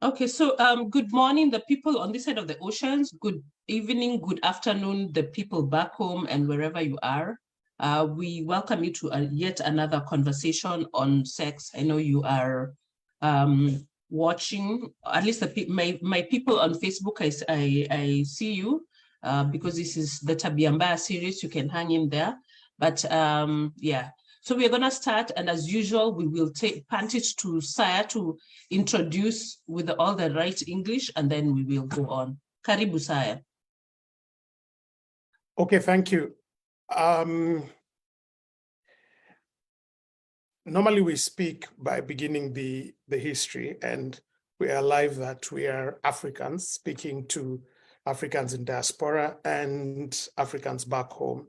Okay, so good morning, the people on this side of the oceans. Good evening, good afternoon, the people back home and wherever you are. We welcome you to yet another conversation on sex. I know you are watching, at least my people on Facebook, I see you because this is the Tabiambaya series. You can hang in there. But yeah, so we're going to start. And as usual, we will punt it to Saya to introduce with all the right English, and then we will go on. Karibu Saya. Okay, thank you. Normally we speak by beginning the history, and we are alive that we are Africans speaking to Africans in diaspora and Africans back home.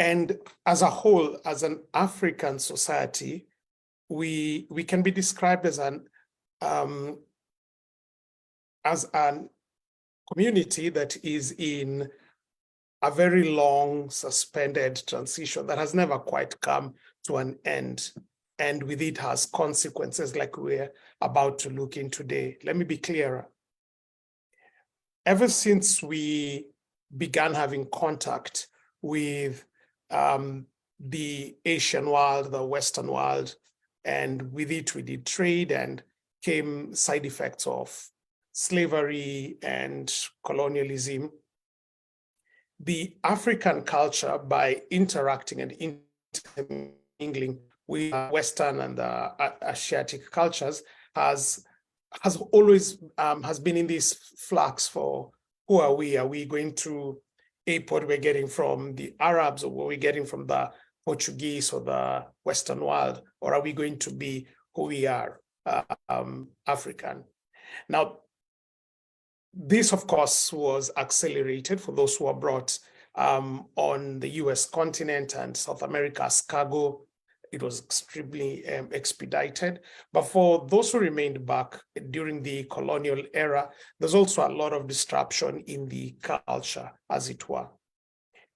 And as a whole, as an African society, we can be described as an community that is in a very long suspended transition that has never quite come to an end. And with it has consequences like we're about to look in today. Let me be clearer. Ever since we began having contact with the Asian world, the Western world, and with it we did trade, and came side effects of slavery and colonialism. The African culture, by interacting and intermingling with Western and Asiatic cultures, has always has been in this flux for who are we? Are we going to ape what we're getting from the Arabs, or what we're getting from the Portuguese or the Western world, or are we going to be who we are, African? Now, this, of course, was accelerated for those who were brought on the US continent and South America as cargo. It was extremely expedited. But for those who remained back during the colonial era, there's also a lot of disruption in the culture, as it were.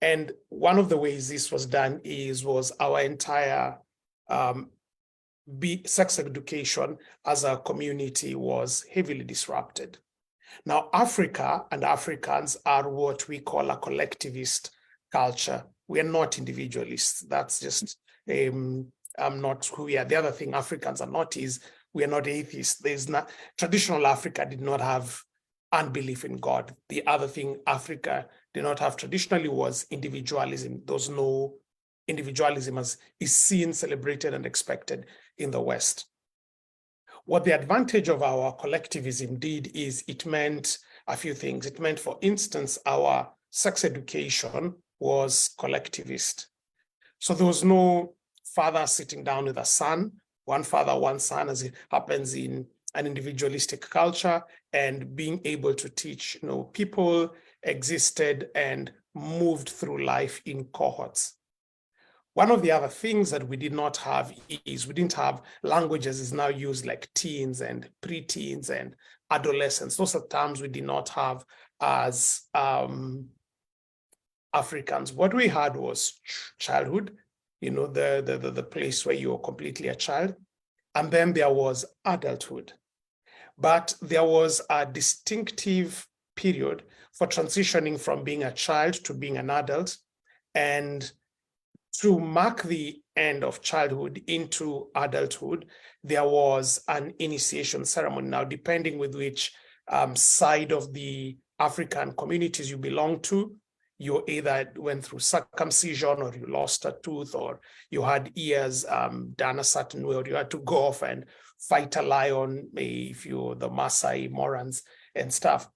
And one of the ways this was done was our entire sex education as a community was heavily disrupted. Now, Africa and Africans are what we call a collectivist culture. We are not individualists. That's just not who we are. The other thing Africans are not is we are not atheists. Traditional Africa did not have unbelief in God. The other thing Africa did not have traditionally was individualism. There's no individualism as is seen, celebrated, and expected in the West. What the advantage of our collectivism did is it meant a few things. It meant, for instance, our sex education was collectivist. So there was no father sitting down with a son, one father, one son, as it happens in an individualistic culture, and being able to teach, people existed and moved through life in cohorts. One of the other things that we did not have is we didn't have languages is now used like teens and preteens and adolescents. Those are terms we did not have as Africans. What we had was childhood, the place where you're completely a child. And then there was adulthood. But there was a distinctive period for transitioning from being a child to being an adult. And to mark the end of childhood into adulthood, there was an initiation ceremony. Now, depending with which side of the African communities you belong to, you either went through circumcision, or you lost a tooth, or you had ears done a certain way, or you had to go off and fight a lion if you're the Maasai Morans and stuff.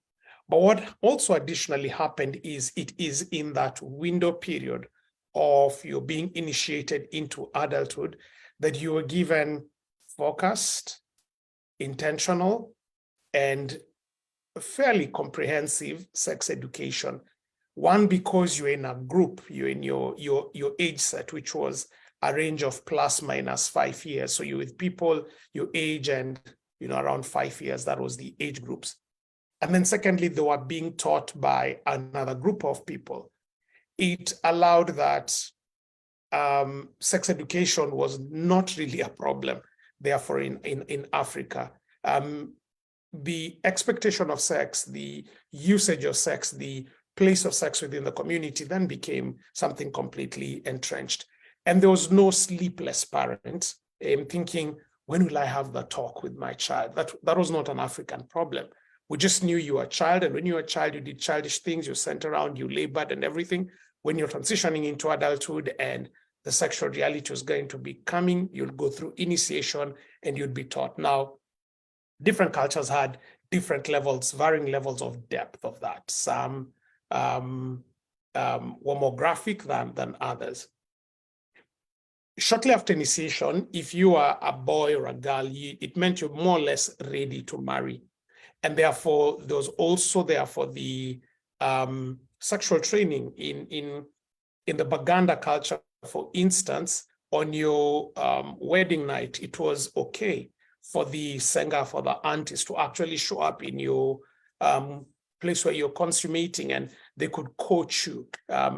But what also additionally happened is it is in that window period of you being initiated into adulthood that you were given focused, intentional, and fairly comprehensive sex education. One, because you're in a group, you're in your age set, which was a range of plus minus 5 years. So you're with people your age and around 5 years. That was the age groups. And then secondly, they were being taught by another group of people. It allowed that sex education was not really a problem, therefore, in Africa. the expectation of sex, the usage of sex, the place of sex within the community then became something completely entrenched. And there was no sleepless parent thinking, when will I have the talk with my child? That was not an African problem. We just knew you were a child, and when you were a child, you did childish things, you sent around, you labored and everything. When you're transitioning into adulthood and the sexual reality was going to be coming, you'll go through initiation and you'd be taught. Now, different cultures had different levels, varying levels of depth of that. Some were more graphic than others. Shortly after initiation, if you are a boy or a girl, it meant you're more or less ready to marry. And therefore, there was also therefore the sexual training in the Baganda culture, for instance, on your wedding night, it was okay for the senga, for the aunties to actually show up in your place where you're consummating, and they could coach you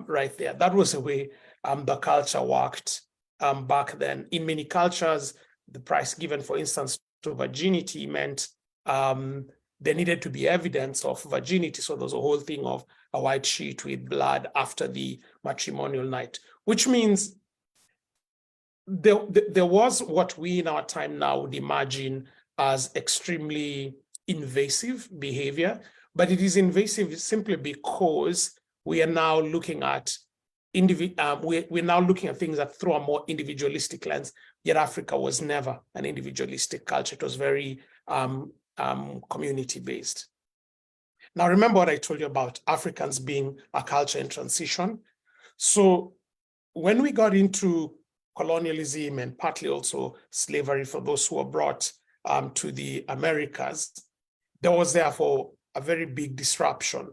right there. That was the way the culture worked back then. In many cultures, the price given, for instance, to virginity meant there needed to be evidence of virginity. So there's a whole thing of a white sheet with blood after the matrimonial night, which means there was what we in our time now would imagine as extremely invasive behavior, but it is invasive simply because we are now looking at we're now looking at things that through a more individualistic lens. Yet Africa was never an individualistic culture. It was very community-based. Now, remember what I told you about Africans being a culture in transition. So when we got into colonialism and partly also slavery for those who were brought to the Americas, there was therefore a very big disruption.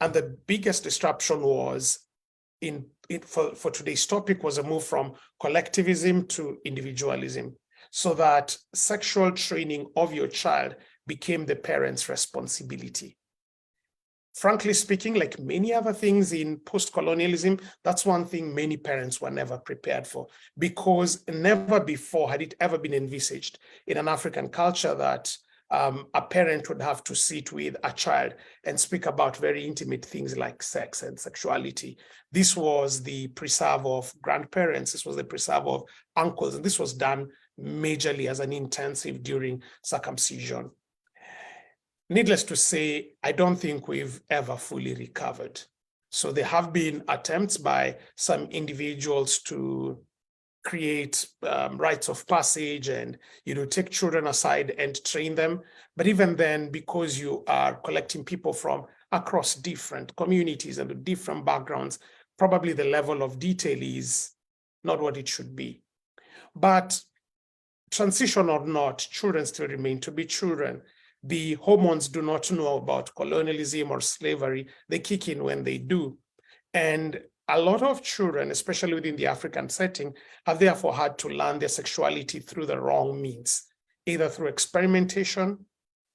And the biggest disruption was for today's topic was a move from collectivism to individualism, so that sexual training of your child became the parent's responsibility. Frankly speaking, like many other things in post-colonialism, that's one thing many parents were never prepared for, because never before had it ever been envisaged in an African culture that a parent would have to sit with a child and speak about very intimate things like sex and sexuality. This was the preserve of grandparents. This was the preserve of uncles. And this was done majorly as an intensive during circumcision. Needless to say, I don't think we've ever fully recovered. So there have been attempts by some individuals to create rites of passage and take children aside and train them. But even then, because you are collecting people from across different communities and with different backgrounds, probably the level of detail is not what it should be. But transition or not, children still remain to be children. The hormones do not know about colonialism or slavery. They kick in when they do. And a lot of children, especially within the African setting, have therefore had to learn their sexuality through the wrong means, either through experimentation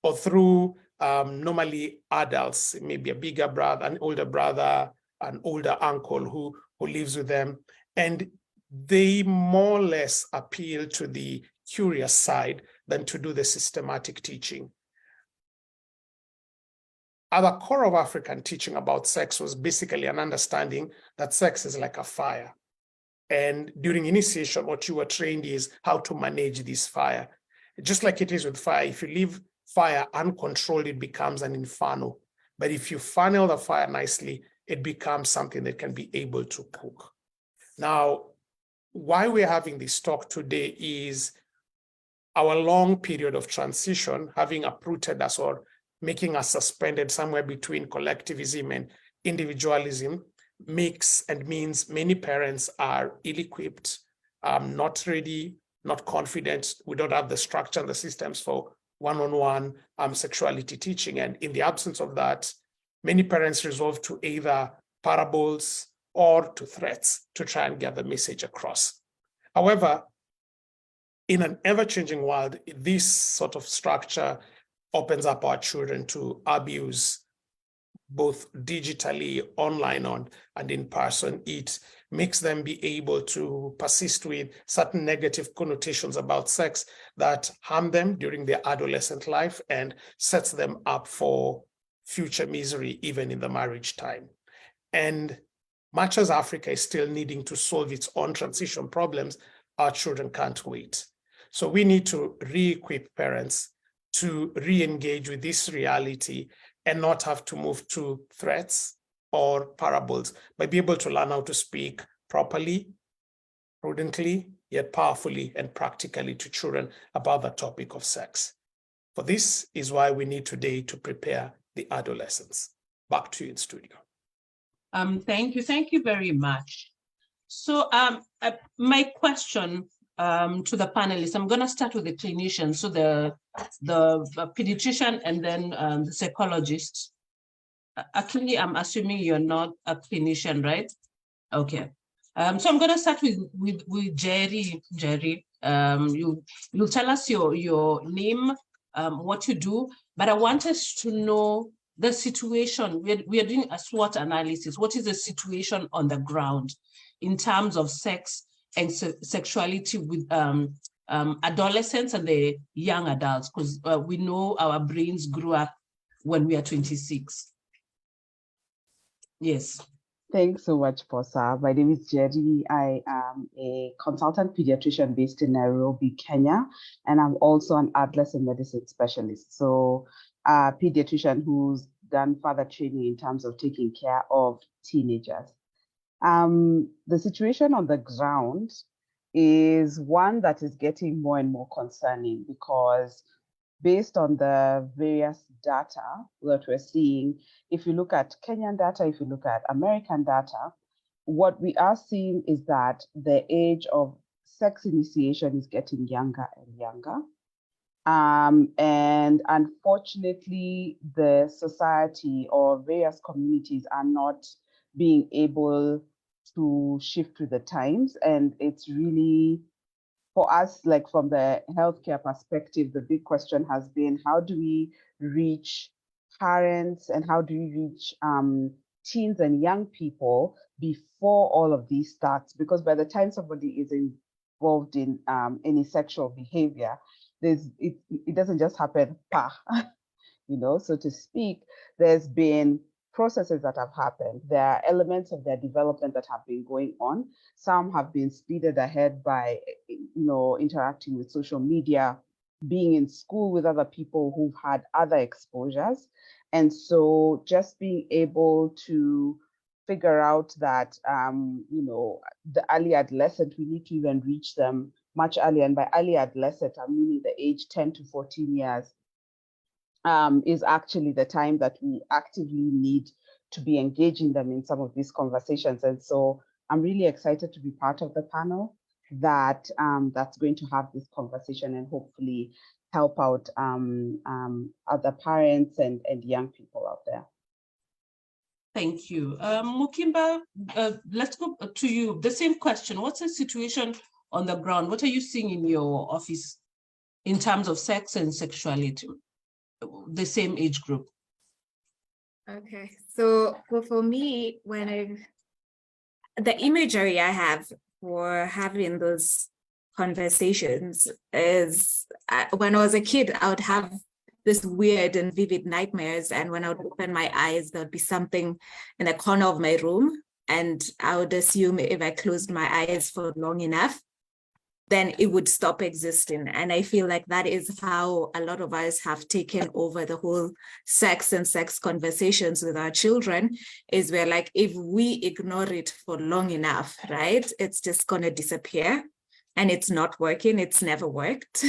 or through normally adults, maybe a bigger brother, an older uncle who lives with them. And they more or less appeal to the curious side than to do the systematic teaching. At the core of African teaching about sex was basically an understanding that sex is like a fire. And during initiation, what you were trained is how to manage this fire. Just like it is with fire, if you leave fire uncontrolled, it becomes an inferno. But if you funnel the fire nicely, it becomes something that can be able to cook. Now, why we're having this talk today is our long period of transition having uprooted us or making us suspended somewhere between collectivism and individualism makes and means many parents are ill-equipped, not ready, not confident. We don't have the structure and the systems for one-on-one sexuality teaching. And in the absence of that, many parents resort to either parables or to threats to try and get the message across. However, in an ever-changing world, this sort of structure opens up our children to abuse both digitally, online, and in person, it makes them be able to persist with certain negative connotations about sex that harm them during their adolescent life and sets them up for future misery, even in the marriage time. And much as Africa is still needing to solve its own transition problems, our children can't wait. So we need to re-equip parents to re-engage with this reality and not have to move to threats or parables, but be able to learn how to speak properly, prudently, yet powerfully and practically to children about the topic of sex. For this is why we need today to prepare the adolescents. Back to you in studio. Thank you very much. So my question to the panelists, I'm going to start with the clinician, so the pediatrician and then the psychologist. Actually, I'm assuming you're not a clinician, right? Okay. So I'm going to start with Jerry. Jerry, you'll tell us your name, what you do, but I want us to know the situation. We are doing a SWOT analysis. What is the situation on the ground in terms of sex and sexuality with adolescents and the young adults? Because we know our brains grew up when we are 26. Yes. Thanks so much, Posa. My name is Jerry. I am a consultant pediatrician based in Nairobi, Kenya, and I'm also an adolescent medicine specialist. So a pediatrician who's done further training in terms of taking care of teenagers. The situation on the ground is one that is getting more and more concerning because based on the various data that we're seeing, if you look at Kenyan data, if you look at American data, what we are seeing is that the age of sex initiation is getting younger and younger. And unfortunately, the society or various communities are not being able to shift with the times. And it's really, for us, like from the healthcare perspective, the big question has been, how do we reach parents and how do we reach teens and young people before all of these starts? Because by the time somebody is involved in any sexual behavior, it doesn't just happen, so to speak. There's been processes that have happened. There are elements of their development that have been going on. Some have been speeded ahead by, interacting with social media, being in school with other people who've had other exposures. And so just being able to figure out that, the early adolescent, we need to even reach them much earlier. And by early adolescent, I'm meaning the age 10 to 14 years. Is actually the time that we actively need to be engaging them in some of these conversations. And so I'm really excited to be part of the panel that's going to have this conversation and hopefully help out other parents and young people out there. Thank you. Mukimba, let's go to you. The same question. What's the situation on the ground? What are you seeing in your office in terms of sex and sexuality? The same age group. Okay, so for me, the imagery I have for having those conversations is when I was a kid, I would have this weird and vivid nightmares, and when I would open my eyes, there would be something in the corner of my room, and I would assume if I closed my eyes for long enough, then it would stop existing. And I feel like that is how a lot of us have taken over the whole sex and sex conversations with our children, is we're like, if we ignore it for long enough, right, it's just gonna disappear. And it's not working, it's never worked.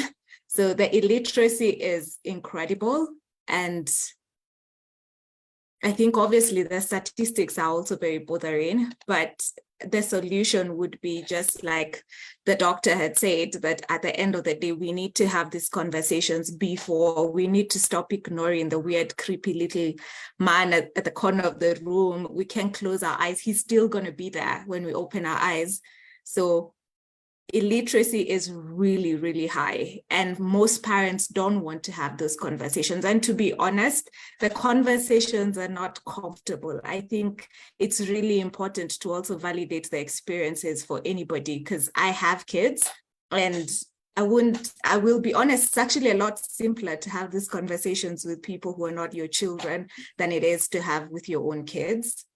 So the illiteracy is incredible. And I think obviously the statistics are also very bothering, but the solution would be just like the doctor had said, that at the end of the day, we need to have these conversations before. We need to stop ignoring the weird, creepy little man at the corner of the room. We can't close our eyes. He's still going to be there when we open our eyes. So illiteracy is really, really high. And most parents don't want to have those conversations. And to be honest, the conversations are not comfortable. I think it's really important to also validate the experiences for anybody, because I have kids and I will be honest, it's actually a lot simpler to have these conversations with people who are not your children than it is to have with your own kids.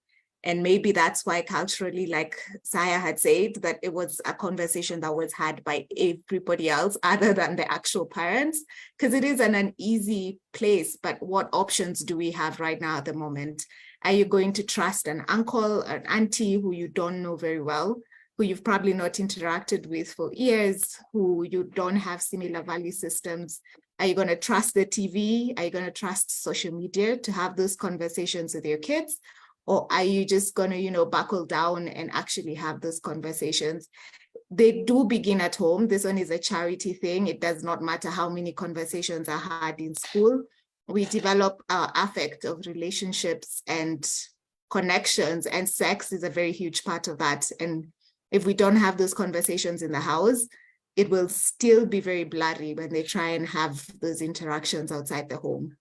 And maybe that's why culturally, like Saya had said, that it was a conversation that was had by everybody else other than the actual parents, because it is an uneasy place. But what options do we have right now at the moment? Are you going to trust an uncle, an auntie who you don't know very well, who you've probably not interacted with for years, who you don't have similar value systems? Are you going to trust the TV? Are you going to trust social media to have those conversations with your kids? Or are you just going to, buckle down and actually have those conversations? They do begin at home. This one is a charity thing. It does not matter how many conversations are had in school. We develop our affect of relationships and connections, and sex is a very huge part of that. And if we don't have those conversations in the house, it will still be very blurry when they try and have those interactions outside the home.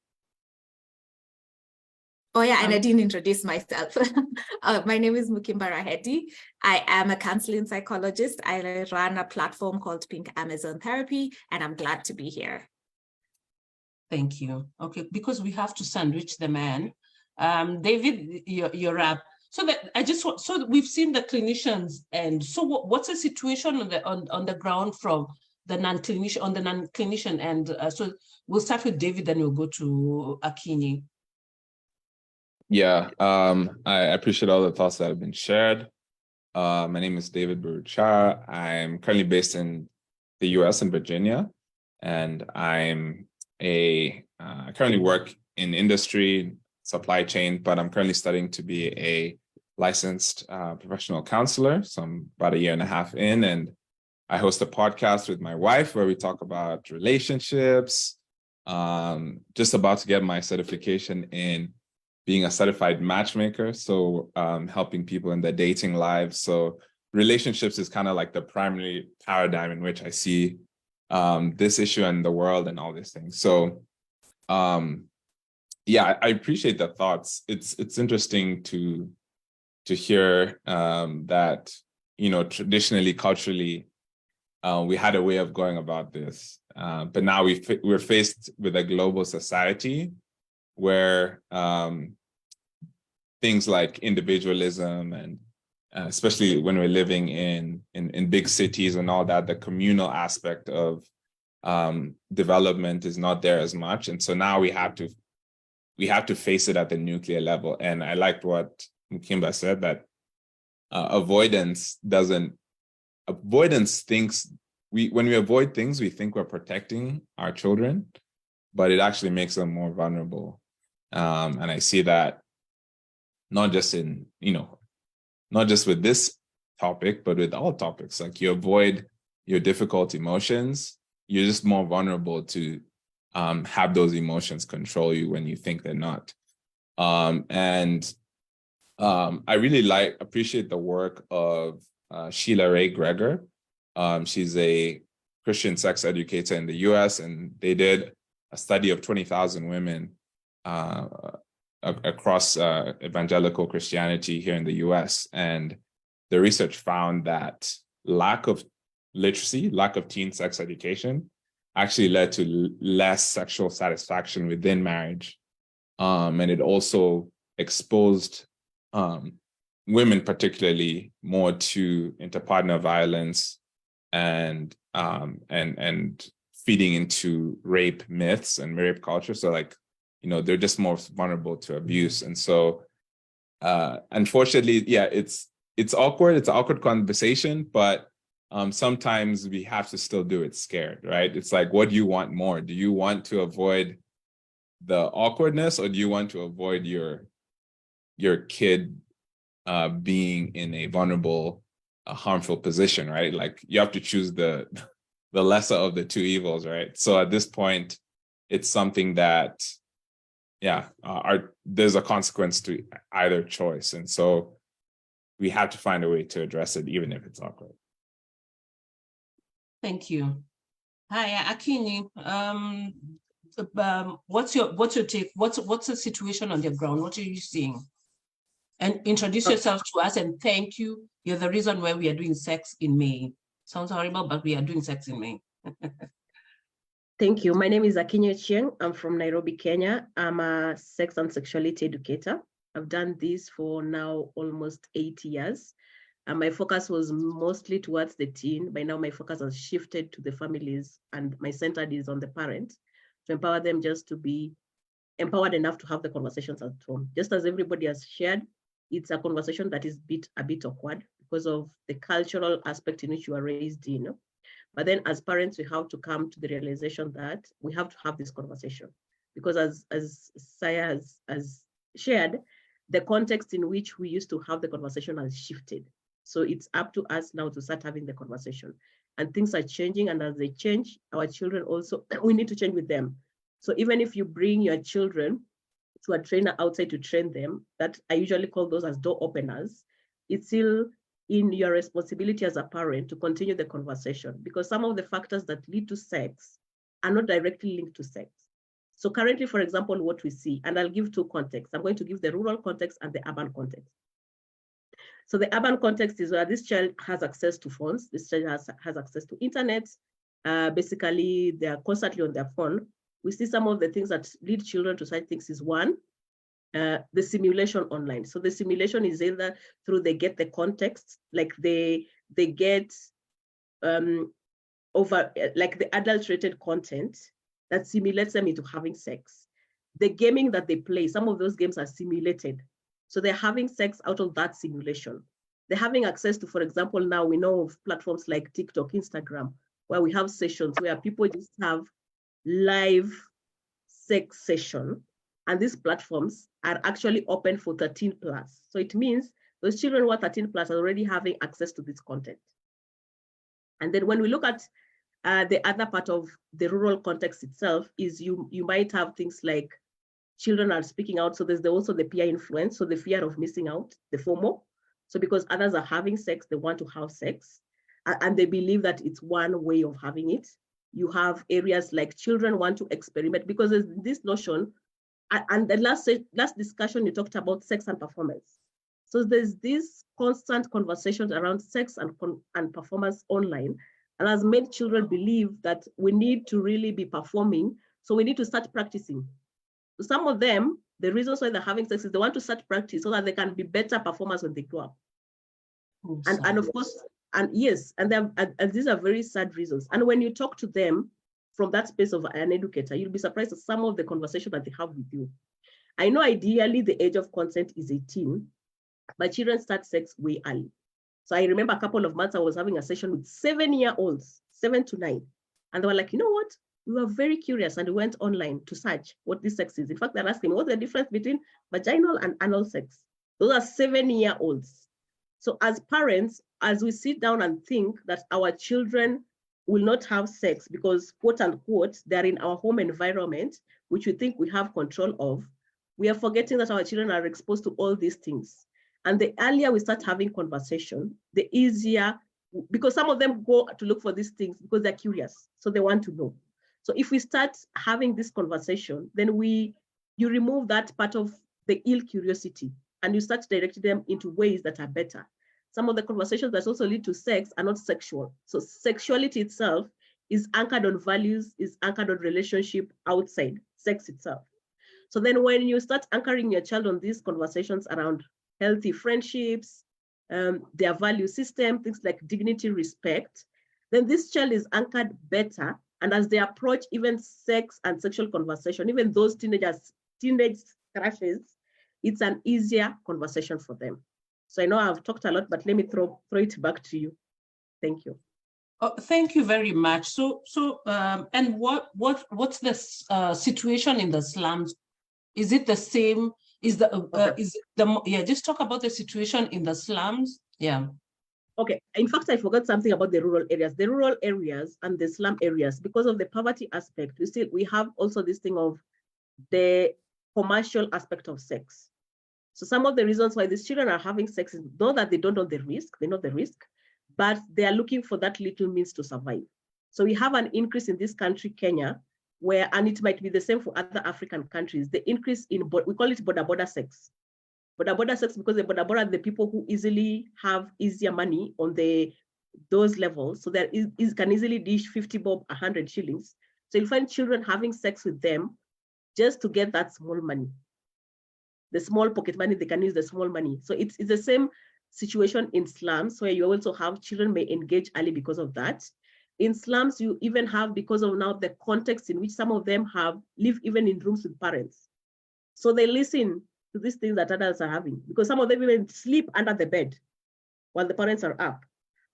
Oh yeah, and I didn't introduce myself. My name is Mukimba Rahedi. I am a counseling psychologist. I run a platform called Pink Amazon Therapy, and I'm glad to be here. Thank you. Okay, because we have to sandwich the man. David, you're up. So that so we've seen the clinicians, and so what's the situation on the ground from the non-clinician end? So we'll start with David, then we'll go to Akinyi. Yeah, I appreciate all the thoughts that have been shared. My name is David Baruchara. I'm currently based in the US in Virginia, and I'm I currently work in industry, supply chain, but I'm currently studying to be a licensed professional counselor. So I'm about 1.5 years in, and I host a podcast with my wife where we talk about relationships, just about to get my certification in being a certified matchmaker, so helping people in their dating lives. So relationships is kind of like the primary paradigm in which I see this issue in the world and all these things. So yeah, I appreciate the thoughts. It's interesting to hear that, traditionally, culturally, we had a way of going about this, but now we're faced with a global society where things like individualism and especially when we're living in big cities and all that, the communal aspect of development is not there as much. And so now we have to face it at the nuclear level. And I liked what Mukimba said, that avoidance thinks when we avoid things, we think we're protecting our children, but it actually makes them more vulnerable. And I see that not just with this topic, but with all topics. Like, you avoid your difficult emotions, you're just more vulnerable to have those emotions control you when you think they're not. I really appreciate the work of Sheila Ray Greger. She's a Christian sex educator in the US, and they did a study of 20,000 women across evangelical Christianity here in the US. And the research found that lack of literacy, lack of teen sex education actually led to less sexual satisfaction within marriage. And it also exposed women particularly more to interpartner violence and feeding into rape myths and rape culture. So they're just more vulnerable to abuse. And so unfortunately, yeah, it's awkward. It's an awkward conversation, but sometimes we have to still do it scared, right? It's like, what do you want more? Do you want to avoid the awkwardness, or do you want to avoid your kid being in a vulnerable, harmful position, right? Like, you have to choose the lesser of the two evils, right? So at this point, it's something that, there's a consequence to either choice. And so we have to find a way to address it, even if it's awkward. Thank you. Hi, Akinyi. What's your take? What's the situation on the ground? What are you seeing? And introduce yourself to us and thank you. You're the reason why we are doing sex in May. Sounds horrible, but we are doing sex in May. Thank you. My name is Akinyi Chieng. I'm from Nairobi, Kenya. I'm a sex and sexuality educator. I've done this for now almost 8 years. And my focus was mostly towards the teen. By now, my focus has shifted to the families, and my center is on the parent to empower them just to be empowered enough to have the conversations at home. Just as everybody has shared, it's a conversation that is a bit awkward because of the cultural aspect in which you are raised in. But then as parents, we have to come to the realization that we have to have this conversation, because as Saya has shared, the context in which we used to have the conversation has shifted. So it's up to us now to start having the conversation, and things are changing. And as they change, our children also, we need to change with them. So even if you bring your children to a trainer outside to train them, that I usually call those as door openers, it's still in your responsibility as a parent to continue the conversation, because some of the factors that lead to sex are not directly linked to sex. So currently, for example, what we see, and I'll give two contexts. I'm going to give the rural context and the urban context. So the urban context is where this child has access to phones, this child has access to internet. Basically, they are constantly on their phone. We see some of the things that lead children to such things is one, the simulation online. So the simulation is either through they get the context, like they get over like the adulterated content that simulates them into having sex. The gaming that they play, some of those games are simulated. So they're having sex out of that simulation. They're having access to, for example, now we know of platforms like TikTok, Instagram, where we have sessions where people just have live sex session. And these platforms are actually open for 13 plus. So it means those children who are 13 plus are already having access to this content. And then when we look at the other part of the rural context itself is you might have things like children are speaking out. So there's also the peer influence. So the fear of missing out, the FOMO. So because others are having sex, they want to have sex. And they believe that it's one way of having it. You have areas like children want to experiment, because there's this notion, and the last discussion you talked about sex and performance. So there's this constant conversations around sex and performance online, and has made children believe that we need to really be performing, so we need to start practicing. So some of them, the reasons why they're having sex is they want to start practice so that they can be better performers when they grow up. And of course, and yes, and these are very sad reasons. And when you talk to them from that space of an educator, you'll be surprised at some of the conversation that they have with you. I know ideally the age of consent is 18, but children start sex way early. So I remember a couple of months I was having a session with 7-year-olds, 7 to 9. And they were like, you know what? We were very curious and we went online to search what this sex is. In fact, they're asking what's the difference between vaginal and anal sex. Those are 7-year-olds. So as parents, as we sit down and think that our children will not have sex because, quote unquote, they're in our home environment, which we think we have control of, we are forgetting that our children are exposed to all these things. And the earlier we start having conversation, the easier, because some of them go to look for these things because they're curious, so they want to know. So if we start having this conversation, then you remove that part of the ill curiosity and you start directing them into ways that are better. Some of the conversations that also lead to sex are not sexual. So sexuality itself is anchored on values, is anchored on relationship outside sex itself. So then when you start anchoring your child on these conversations around healthy friendships, their value system, things like dignity, respect, then this child is anchored better. And as they approach even sex and sexual conversation, even those teenage crushes, it's an easier conversation for them. So I know I've talked a lot, but let me throw it back to you. Thank you. Oh, thank you very much. So and what's the situation in the slums? Is it the same? Just talk about the situation in the slums. Yeah. Okay. In fact, I forgot something about the rural areas. The rural areas and the slum areas, because of the poverty aspect, we have also this thing of the commercial aspect of sex. So some of the reasons why these children are having sex is not that they don't know the risk, they know the risk, but they are looking for that little means to survive. So we have an increase in this country, Kenya, where, and it might be the same for other African countries, the increase in, we call it border sex. Border sex, because the border are the people who easily have easier money on those levels. So there can easily dish 50 bob, 100 shillings. So you'll find children having sex with them just to get that small money. The small pocket money, they can use the small money. So it's the same situation in slums, where you also have children may engage early because of that. In slums, you even have, because of now the context in which some of them live even in rooms with parents. So they listen to these things that adults are having, because some of them even sleep under the bed while the parents are up.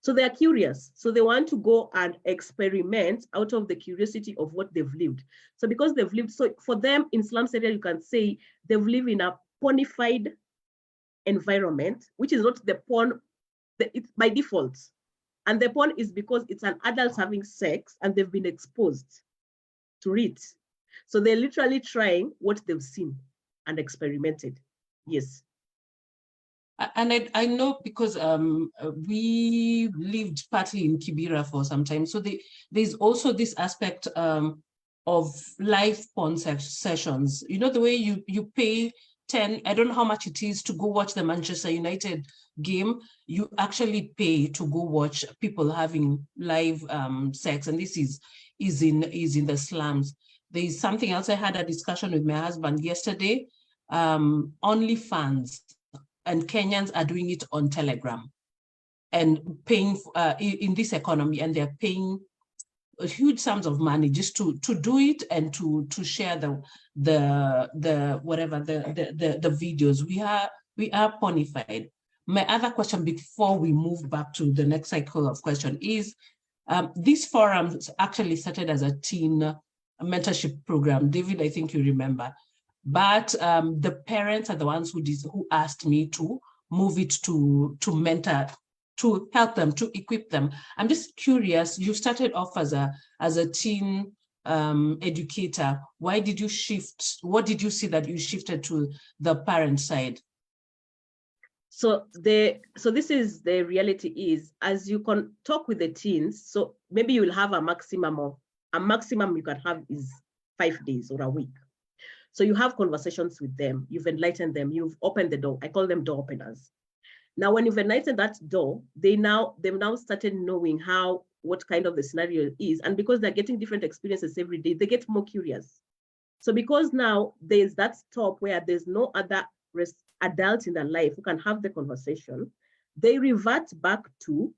So they are curious. So they want to go and experiment out of the curiosity of what they've lived. So because they've lived, so for them in slums area, you can say they've lived in a pornified environment, which is not the porn, it's by default. And the porn is because it's an adult having sex and they've been exposed to it. So they're literally trying what they've seen and experimented. Yes. And I know, because we lived partly in Kibera for some time. So there's also this aspect of live porn sessions. You know, the way you pay 10, I don't know how much it is to go watch the Manchester United game. You actually pay to go watch people having live sex. And this is in the slums. There is something else. I had a discussion with my husband yesterday. OnlyFans. And Kenyans are doing it on Telegram and paying in this economy, and they're paying huge sums of money just to do it and to share the videos. We are pornified. My other question before we move back to the next cycle of question is, this forum actually started as a teen mentorship program. David, I think you remember. But the parents are the ones who asked me to move it to mentor, to help them, to equip them. I'm just curious, you started off as a teen educator. Why did you shift? What did you see that you shifted to the parent side? So this is the reality is, as you can talk with the teens, so maybe you will have a maximum you can have is 5 days or a week. So you have conversations with them, you've enlightened them, you've opened the door. I call them door openers. Now, when you've enlightened that door, they've now started knowing what kind of the scenario is. And because they're getting different experiences every day, they get more curious. So because now there's that stop where there's no other adult in their life who can have the conversation, they revert back to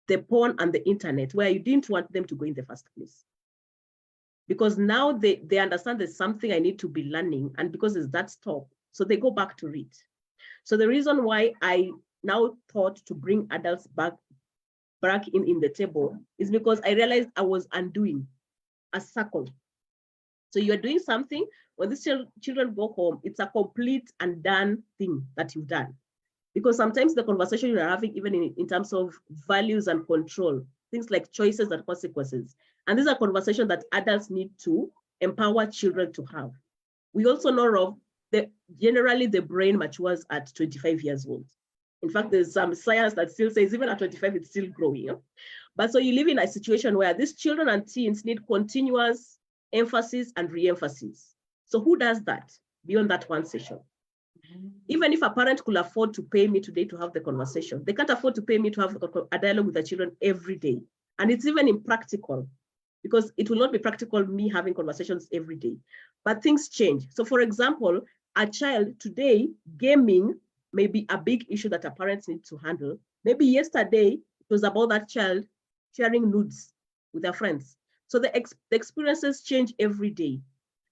the porn and the internet, where you didn't want them to go in the first place. Because now they understand there's something I need to be learning, and because it's that stop, so they go back to it. So the reason why I now thought to bring adults back in the table is because I realized I was undoing a circle. So you're doing something, when these children go home, it's a complete and done thing that you've done. Because sometimes the conversation you're having, even in terms of values and control, things like choices and consequences. And these are conversations that adults need to empower children to have. We also know generally the brain matures at 25 years old. In fact, there's some science that still says even at 25, it's still growing. But so you live in a situation where these children and teens need continuous emphasis and re-emphasis. So who does that beyond that one session? Even if a parent could afford to pay me today to have the conversation, they can't afford to pay me to have a dialogue with the children every day. And it's even impractical, because it will not be practical me having conversations every day. But things change. So for example, a child today, gaming may be a big issue that a parent needs to handle. Maybe yesterday, it was about that child sharing nudes with their friends. So the experiences change every day.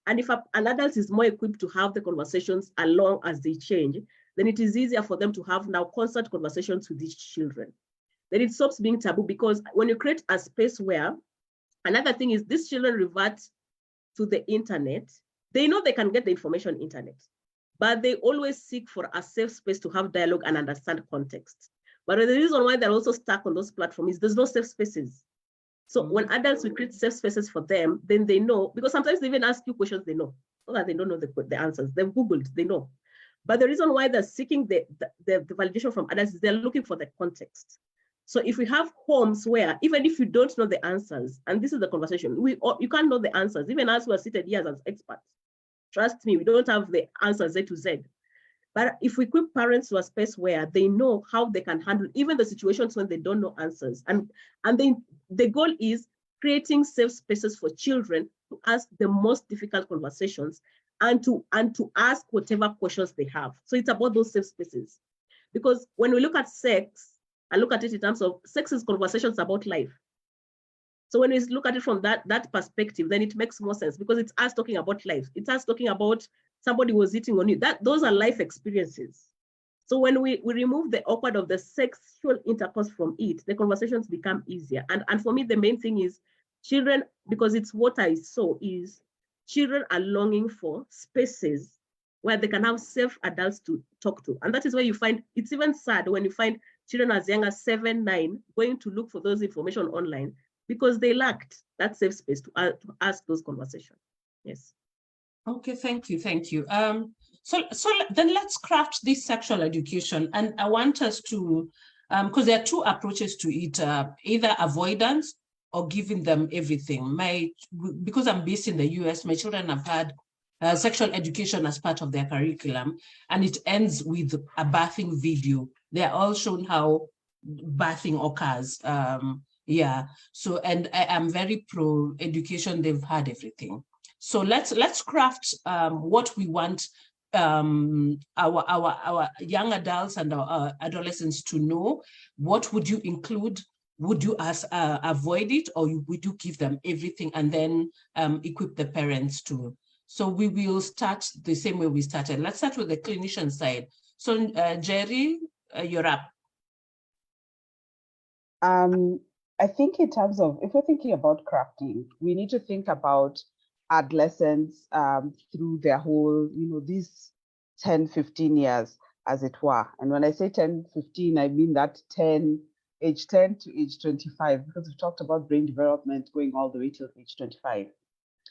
And if an adult is more equipped to have the conversations along as they change, then it is easier for them to have now constant conversations with these children. Then it stops being taboo, because when you create a space where, another thing is these children revert to the internet, they know they can get the information on internet, but they always seek for a safe space to have dialogue and understand context. But the reason why they're also stuck on those platforms is there's no safe spaces. So when adults, we create safe spaces for them, then they know, because sometimes they even ask you questions they know, not that they don't know the answers. They've Googled, they know. But the reason why they're seeking the validation from adults is they're looking for the context. So if we have homes where, even if you don't know the answers, and this is the conversation, you can't know the answers, even as we are seated here as experts. Trust me, we don't have the answers A to Z. But if we equip parents to a space where they know how they can handle even the situations when they don't know answers, and then the goal is creating safe spaces for children to ask the most difficult conversations and to ask whatever questions they have. So it's about those safe spaces. Because when we look at sex, I look at it in terms of sex is conversations about life. So when we look at it from that perspective, then it makes more sense because it's us talking about life. It's us talking about somebody was hitting on you. Those are life experiences. So when we remove the awkward of the sexual intercourse from it, the conversations become easier. And for me, the main thing is children, because it's what I saw is children are longing for spaces where they can have safe adults to talk to. And that is where you find, it's even sad when you find children as young as 7, 9 going to look for those information online because they lacked that safe space to ask those conversations. Yes. Okay, thank you. So then let's craft this sexual education. And I want us to, because there are two approaches to it, either avoidance or giving them everything. Because I'm based in the US, my children have had sexual education as part of their curriculum, and it ends with a bathing video. They're all shown how bathing occurs. Yeah, so, and I am very pro education. They've had everything. So let's craft what we want our young adults and our adolescents to know. What would you include? Would you avoid it, or would you give them everything and then equip the parents to? So we will start the same way we started. Let's start with the clinician side. So Jerry, you're up. I think in terms of, if we're thinking about crafting, we need to think about adolescents through their whole, these 10, 15 years, as it were. And when I say 10, 15, I mean that age 10 to age 25, because we talked about brain development going all the way till age 25.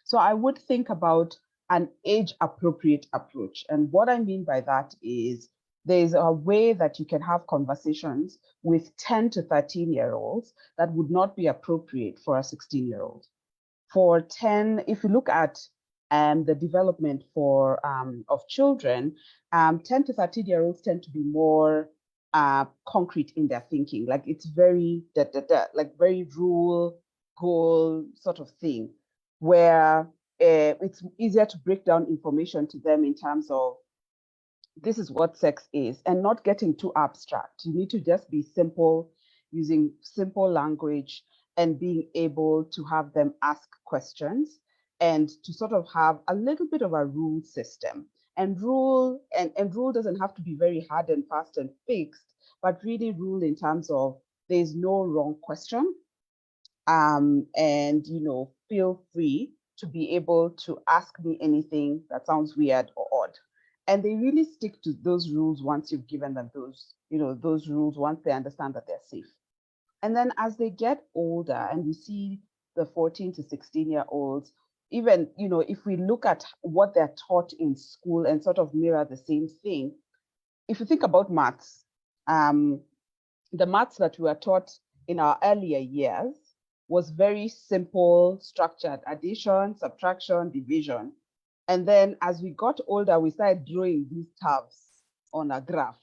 So I would think about an age-appropriate approach. And what I mean by that is there's a way that you can have conversations with 10 to 13-year-olds that would not be appropriate for a 16-year-old. For 10, if you look at the development of children, 10 to 13-year-olds tend to be more concrete in their thinking. Like it's very like very rule, goal sort of thing, where it's easier to break down information to them in terms of this is what sex is, and not getting too abstract. You need to just be simple, using simple language, and being able to have them ask questions and to sort of have a little bit of a rule system. And rule doesn't have to be very hard and fast and fixed, but really rule in terms of there's no wrong question. And feel free to be able to ask me anything that sounds weird or odd. And they really stick to those rules once you've given them those rules, once they understand that they're safe. And then as they get older and we see the 14 to 16-year-olds, even, if we look at what they're taught in school and sort of mirror the same thing, if you think about maths, the maths that we were taught in our earlier years was very simple, structured: addition, subtraction, division. And then as we got older, we started drawing these curves on a graph.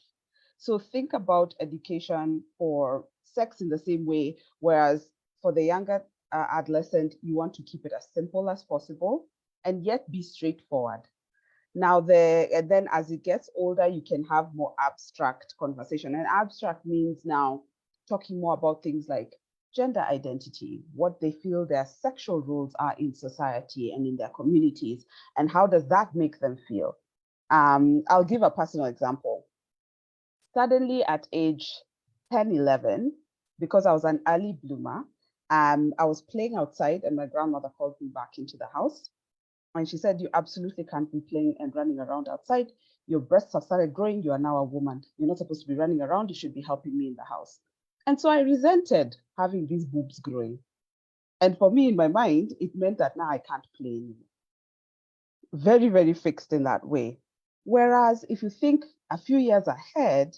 So think about education for sex in the same way, whereas for the younger adolescent, you want to keep it as simple as possible and yet be straightforward. Now, and then as it gets older, you can have more abstract conversation. And abstract means now talking more about things like gender identity, what they feel their sexual roles are in society and in their communities, and how does that make them feel? I'll give a personal example. Suddenly at age 10, 11, because I was an early bloomer, I was playing outside and my grandmother called me back into the house. And she said, you absolutely can't be playing and running around outside. Your breasts have started growing. You are now a woman. You're not supposed to be running around. You should be helping me in the house. And so I resented having these boobs growing. And for me, in my mind, it meant that now I can't play anymore. Very, very fixed in that way. Whereas if you think a few years ahead,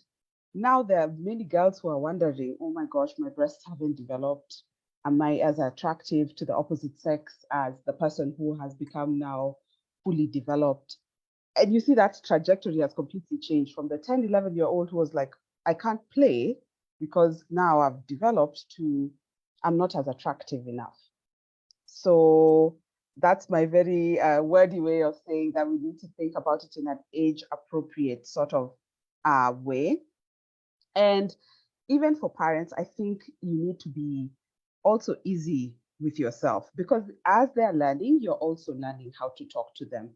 now there are many girls who are wondering, oh my gosh, my breasts haven't developed. Am I as attractive to the opposite sex as the person who has become now fully developed? And you see that trajectory has completely changed from the 10, 11-year-old who was like, I can't play because now I've developed, to I'm not as attractive enough. So that's my very wordy way of saying that we need to think about it in an age appropriate sort of way. And even for parents, I think you need to be also easy with yourself, because as they're learning, you're also learning how to talk to them.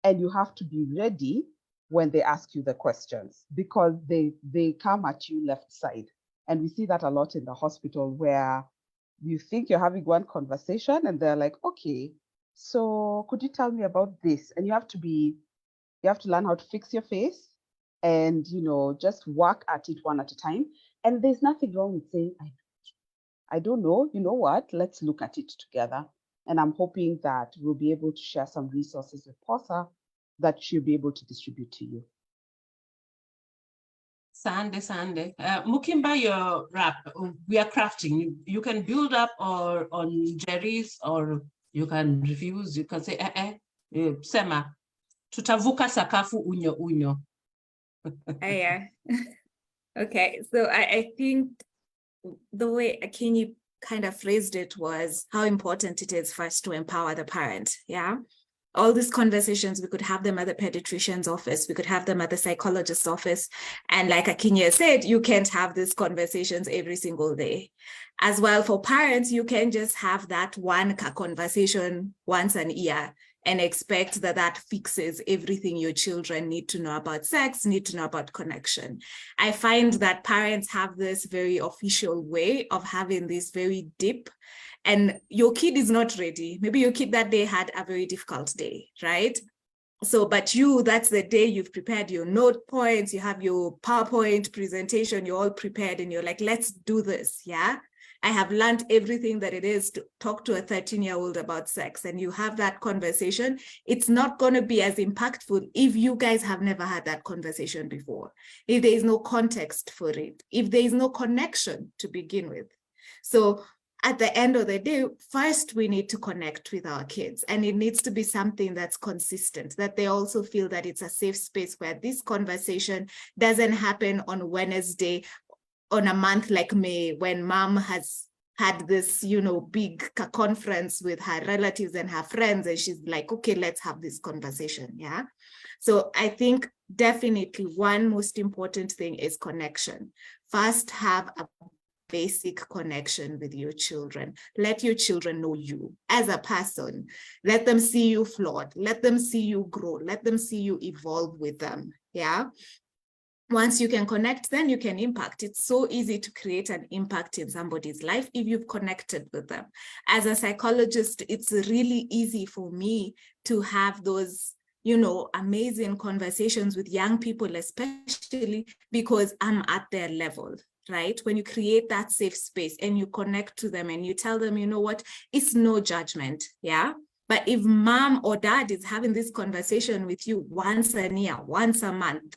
And you have to be ready when they ask you the questions, because they come at you left side. And we see that a lot in the hospital, where you think you're having one conversation and they're like, okay, so could you tell me about this? And you have to learn how to fix your face and, just work at it one at a time. And there's nothing wrong with saying, I don't know, you know what, let's look at it together. And I'm hoping that we'll be able to share some resources with POSA that she'll be able to distribute to you. Sande. Mukimba, your rap, we are crafting. You can build up or on Jerry's, or you can refuse. You can say, sema, tutavuka sakafu unyo. Yeah. Okay, so I think the way Akinyi kind of phrased it was how important it is for us to empower the parent. Yeah. All these conversations, we could have them at the pediatrician's office, we could have them at the psychologist's office. And like Akinyi said, you can't have these conversations every single day. As well, for parents, you can just have that one conversation once an year and expect that fixes everything your children need to know about sex, need to know about connection. I find that parents have this very official way of having this very deep, and your kid is not ready. Maybe your kid that day had a very difficult day, right? So, but that's the day you've prepared your note points, you have your PowerPoint presentation, you're all prepared and you're like, let's do this, yeah? I have learned everything that it is to talk to a 13-year-old about sex, and you have that conversation. It's not going to be as impactful if you guys have never had that conversation before, if there is no context for it, if there is no connection to begin with. So at the end of the day, first we need to connect with our kids, and it needs to be something that's consistent, that they also feel that it's a safe space where this conversation doesn't happen on Wednesday on a month like May, when mom has had this, big conference with her relatives and her friends, and she's like, okay, let's have this conversation, yeah? So I think definitely one most important thing is connection. First, have a basic connection with your children. Let your children know you as a person. Let them see you flawed. Let them see you grow. Let them see you evolve with them, yeah? Once you can connect, then you can impact. It's so easy to create an impact in somebody's life if you've connected with them. As a psychologist, it's really easy for me to have those, amazing conversations with young people, especially because I'm at their level, right? When you create that safe space and you connect to them and you tell them, you know what, it's no judgment, yeah? But if mom or dad is having this conversation with you once a year, once a month,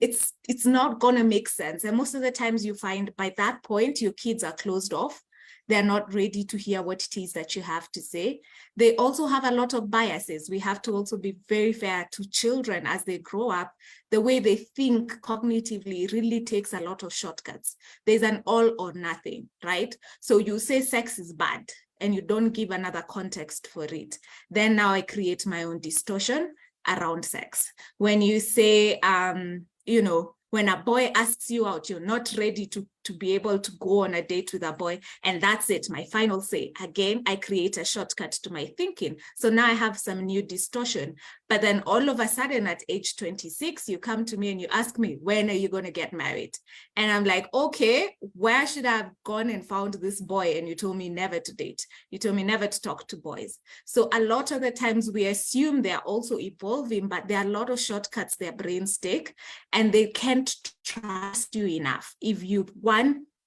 it's not going to make sense. And most of the times you find by that point, your kids are closed off. They're not ready to hear what it is that you have to say. They also have a lot of biases. We have to also be very fair to children as they grow up. The way they think cognitively really takes a lot of shortcuts. There's an all or nothing, right? So you say sex is bad and you don't give another context for it. Then now I create my own distortion around sex. When you say, when a boy asks you out, you're not ready to be able to go on a date with a boy, and that's it, my final say. Again, I create a shortcut to my thinking. So now I have some new distortion. But then all of a sudden at age 26, you come to me and you ask me, when are you going to get married? And I'm like, okay, where should I have gone and found this boy? And you told me never to date. You told me never to talk to boys. So a lot of the times we assume they're also evolving, but there are a lot of shortcuts their brains take, and they can't trust you enough if you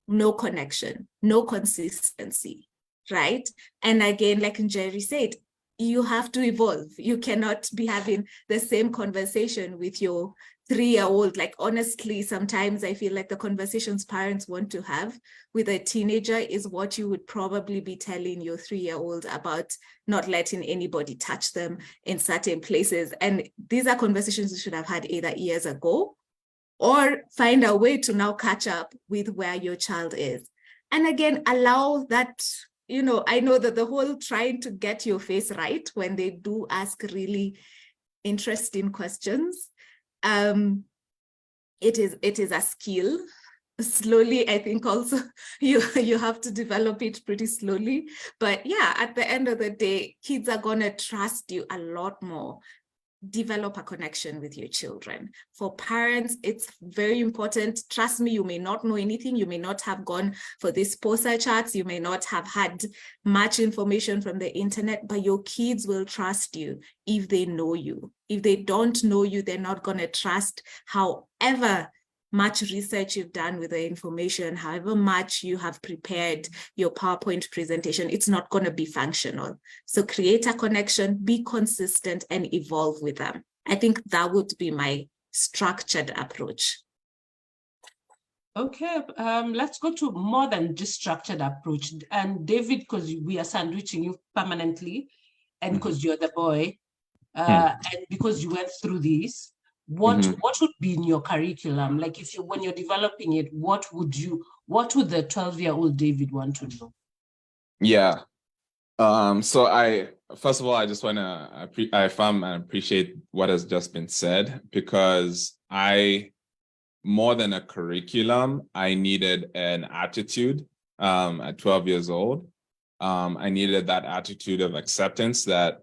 no connection, no consistency, right? And again, like Jerry said, you have to evolve. You cannot be having the same conversation with your 3-year-old. Like, honestly, sometimes I feel like the conversations parents want to have with a teenager is what you would probably be telling your 3-year-old about not letting anybody touch them in certain places. And these are conversations you should have had either years ago, or find a way to now catch up with where your child is. And again, allow that, I know that the whole trying to get your face right when they do ask really interesting questions, it is a skill. Slowly, I think also you have to develop it pretty slowly. But yeah, at the end of the day, kids are gonna trust you a lot more. Develop a connection with your children. For parents, it's very important. Trust me, you may not know anything. You may not have gone for these poster charts. You may not have had much information from the internet, but your kids will trust you if they know you. If they don't know you, they're not going to trust however much research you've done with the information, however much you have prepared your PowerPoint presentation, it's not going to be functional. So create a connection, be consistent, and evolve with them. I think that would be my structured approach. Okay, let's go to more than just structured approach. And David, because we are sandwiching you permanently, and because you're the boy, and because you went through this, what would be in your curriculum? Like, when you're developing it, what would the 12-year-old David want to know? Yeah. So first of all, I just want to affirm and appreciate what has just been said, because more than a curriculum, I needed an attitude at 12 years old. I needed that attitude of acceptance that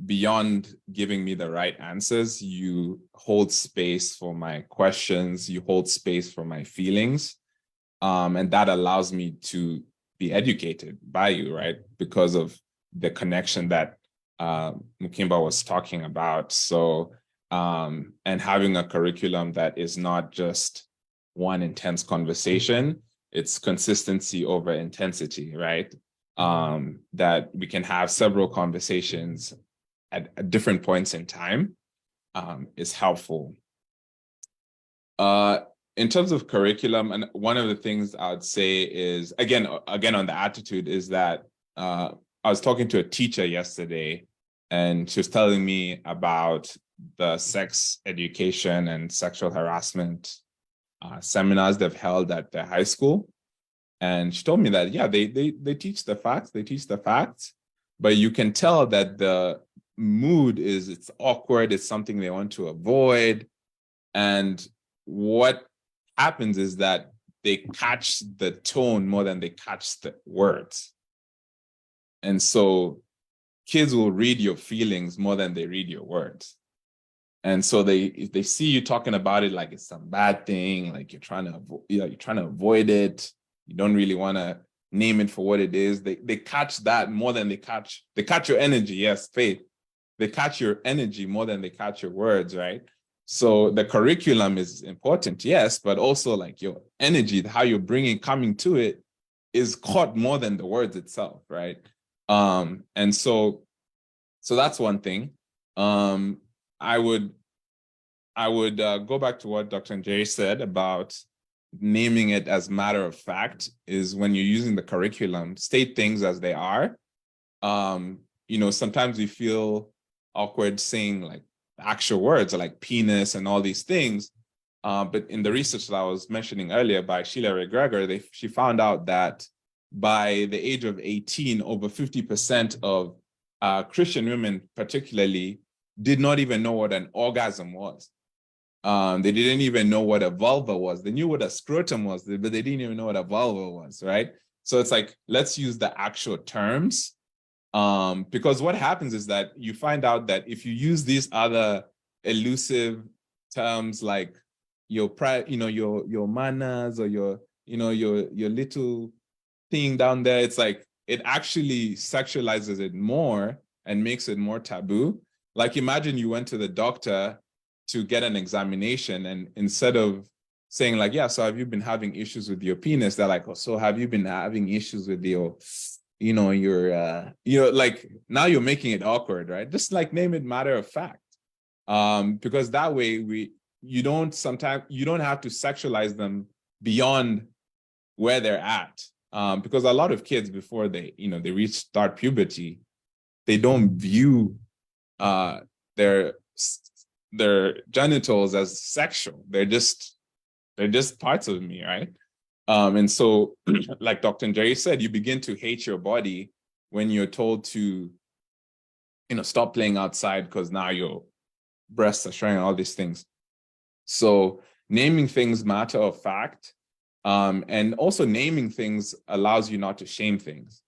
beyond giving me the right answers, you hold space for my questions, you hold space for my feelings. And that allows me to be educated by you, right? Because of the connection that Mukimba was talking about. So, and having a curriculum that is not just one intense conversation, it's consistency over intensity, right? That we can have several conversations at different points in time is helpful. In terms of curriculum, and one of the things I would say is, again on the attitude, is that I was talking to a teacher yesterday, and she was telling me about the sex education and sexual harassment seminars they've held at the high school. And she told me that, yeah, they teach the facts, but you can tell that the mood it's awkward, it's something they want to avoid. And what happens is that they catch the tone more than they catch the words. And so kids will read your feelings more than they read your words. And so if they see you talking about it like it's some bad thing, like you're trying to avoid it, you don't really want to name it for what it is, they catch that more than they catch your energy. Yes, Faith. They catch your energy more than they catch your words, right? So the curriculum is important, yes, but also like your energy, how you're coming to it is caught more than the words itself, right? And so that's one thing. I would go back to what Dr. Njeri said about naming it as matter of fact, is when you're using the curriculum, state things as they are. Sometimes we feel awkward saying like actual words like penis and all these things. But in the research that I was mentioning earlier by Sheila Ray-Greger, she found out that by the age of 18, over 50% of Christian women particularly did not even know what an orgasm was. They didn't even know what a vulva was. They knew what a scrotum was, but they didn't even know what a vulva was, right? So it's like, let's use the actual terms. Because what happens is that you find out that if you use these other elusive terms like your manners or your little thing down there, it's like it actually sexualizes it more and makes it more taboo. Like, imagine you went to the doctor to get an examination, and instead of saying like, yeah, so have you been having issues with your penis? They're like, oh, so have you been having issues with your you're like, now you're making it awkward, right? Just like name it matter of fact. Because that way you don't have to sexualize them beyond where they're at. Because a lot of kids, before they start puberty, they don't view their genitals as sexual. They're just parts of me, right? And so, like Dr. Njeri said, you begin to hate your body when you're told to, stop playing outside because now your breasts are showing, all these things. So naming things matter of fact, and also naming things allows you not to shame things.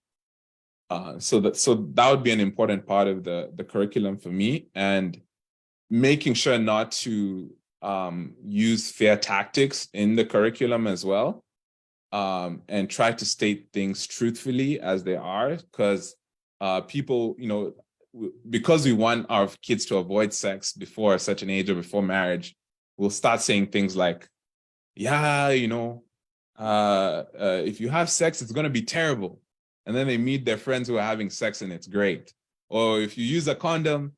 So that would be an important part of the curriculum for me, and making sure not to use fear tactics in the curriculum as well. And try to state things truthfully as they are, because people, because we want our kids to avoid sex before such an age or before marriage, we'll start saying things like, yeah, if you have sex, it's going to be terrible. And then they meet their friends who are having sex and it's great. Or if you use a condom,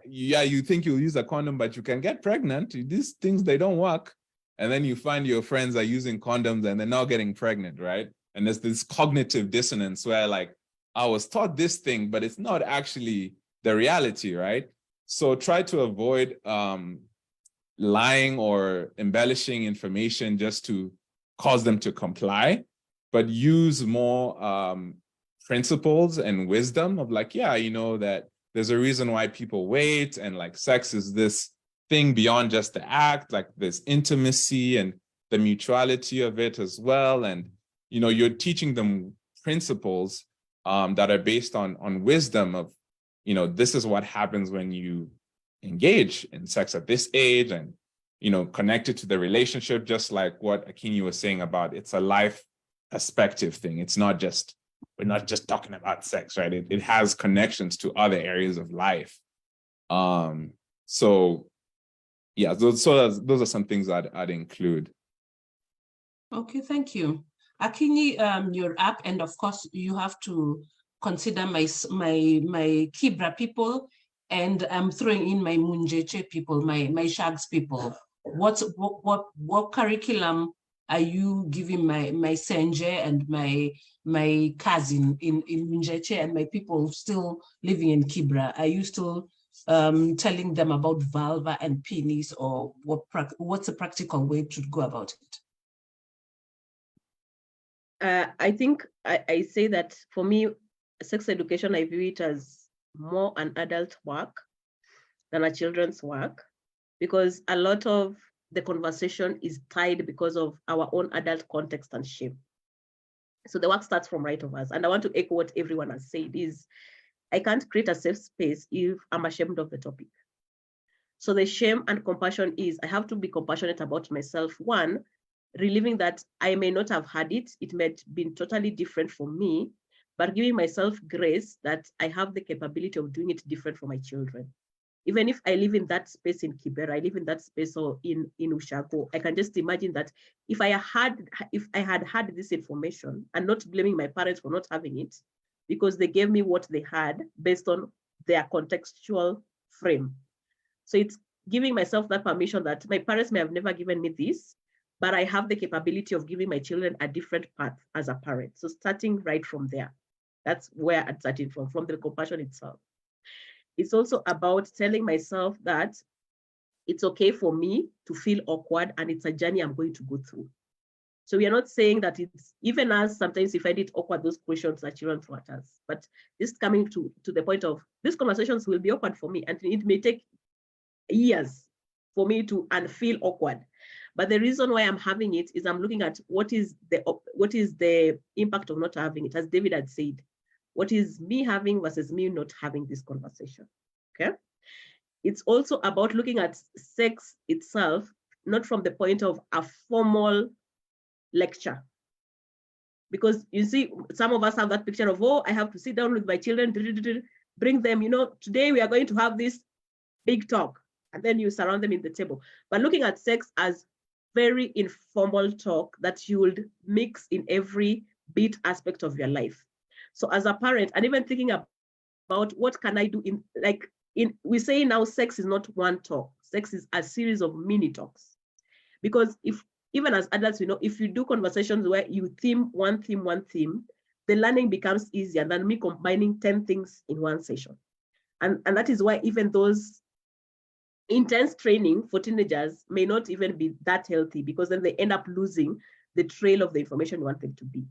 you think you'll use a condom, but you can get pregnant. These things, they don't work. And then you find your friends are using condoms and they're not getting pregnant, right? And there's this cognitive dissonance where, like, I was taught this thing, but it's not actually the reality, right? So try to avoid lying or embellishing information just to cause them to comply, but use more principles and wisdom of, like, that there's a reason why people wait, and like sex is this thing beyond just the act, like there's intimacy and the mutuality of it as well. And you're teaching them principles that are based on wisdom of, this is what happens when you engage in sex at this age, and connected to the relationship, just like what Akinyi was saying about, it's a life perspective thing. It's not just, we're not just talking about sex, right? It has connections to other areas of life. So yeah, those are some things I'd include. Okay, thank you. Akinyi, your app, and of course you have to consider my Kibra people, and I'm throwing in my Munjeche people, my Shags people. What curriculum are you giving my Senje and my cousin in Munjeche, and my people still living in Kibra? Are you still telling them about vulva and penis, or what's a practical way to go about it? I think I say that for me, sex education, I view it as more an adult work than a children's work, because a lot of the conversation is tied because of our own adult context and shame. So the work starts from right of us. And I want to echo what everyone has said is, I can't create a safe space if I'm ashamed of the topic. So the shame and compassion is, I have to be compassionate about myself. One, relieving that I may not have had it. It may have been totally different for me, but giving myself grace that I have the capability of doing it different for my children. Even if I live in that space in Kibera, I live in that space or in Ushago, I can just imagine that if I had this information, and not blaming my parents for not having it, because they gave me what they had based on their contextual frame. So it's giving myself that permission that my parents may have never given me this, but I have the capability of giving my children a different path as a parent. So starting right from there, that's where I'm starting from the compassion itself. It's also about telling myself that it's okay for me to feel awkward, and it's a journey I'm going to go through. So we are not saying that it's, even as sometimes we find it awkward, those questions that children throw at us, but this coming to the point of, these conversations will be awkward for me, and it may take years for me to feel awkward. But the reason why I'm having it is I'm looking at what is the impact of not having it. As David had said, what is me having versus me not having this conversation, okay? It's also about looking at sex itself, not from the point of a formal lecture. Because you see, some of us have that picture of, oh, I have to sit down with my children, bring them, today we are going to have this big talk, and then you surround them in the table. But looking at sex as very informal talk that you would mix in every bit aspect of your life. So as a parent, and even thinking about what can I do we say now sex is not one talk. Sex is a series of mini talks. Because even as adults, if you do conversations where you theme, the learning becomes easier than me combining 10 things in one session. And that is why even those intense training for teenagers may not even be that healthy, because then they end up losing the trail of the information you want them to be.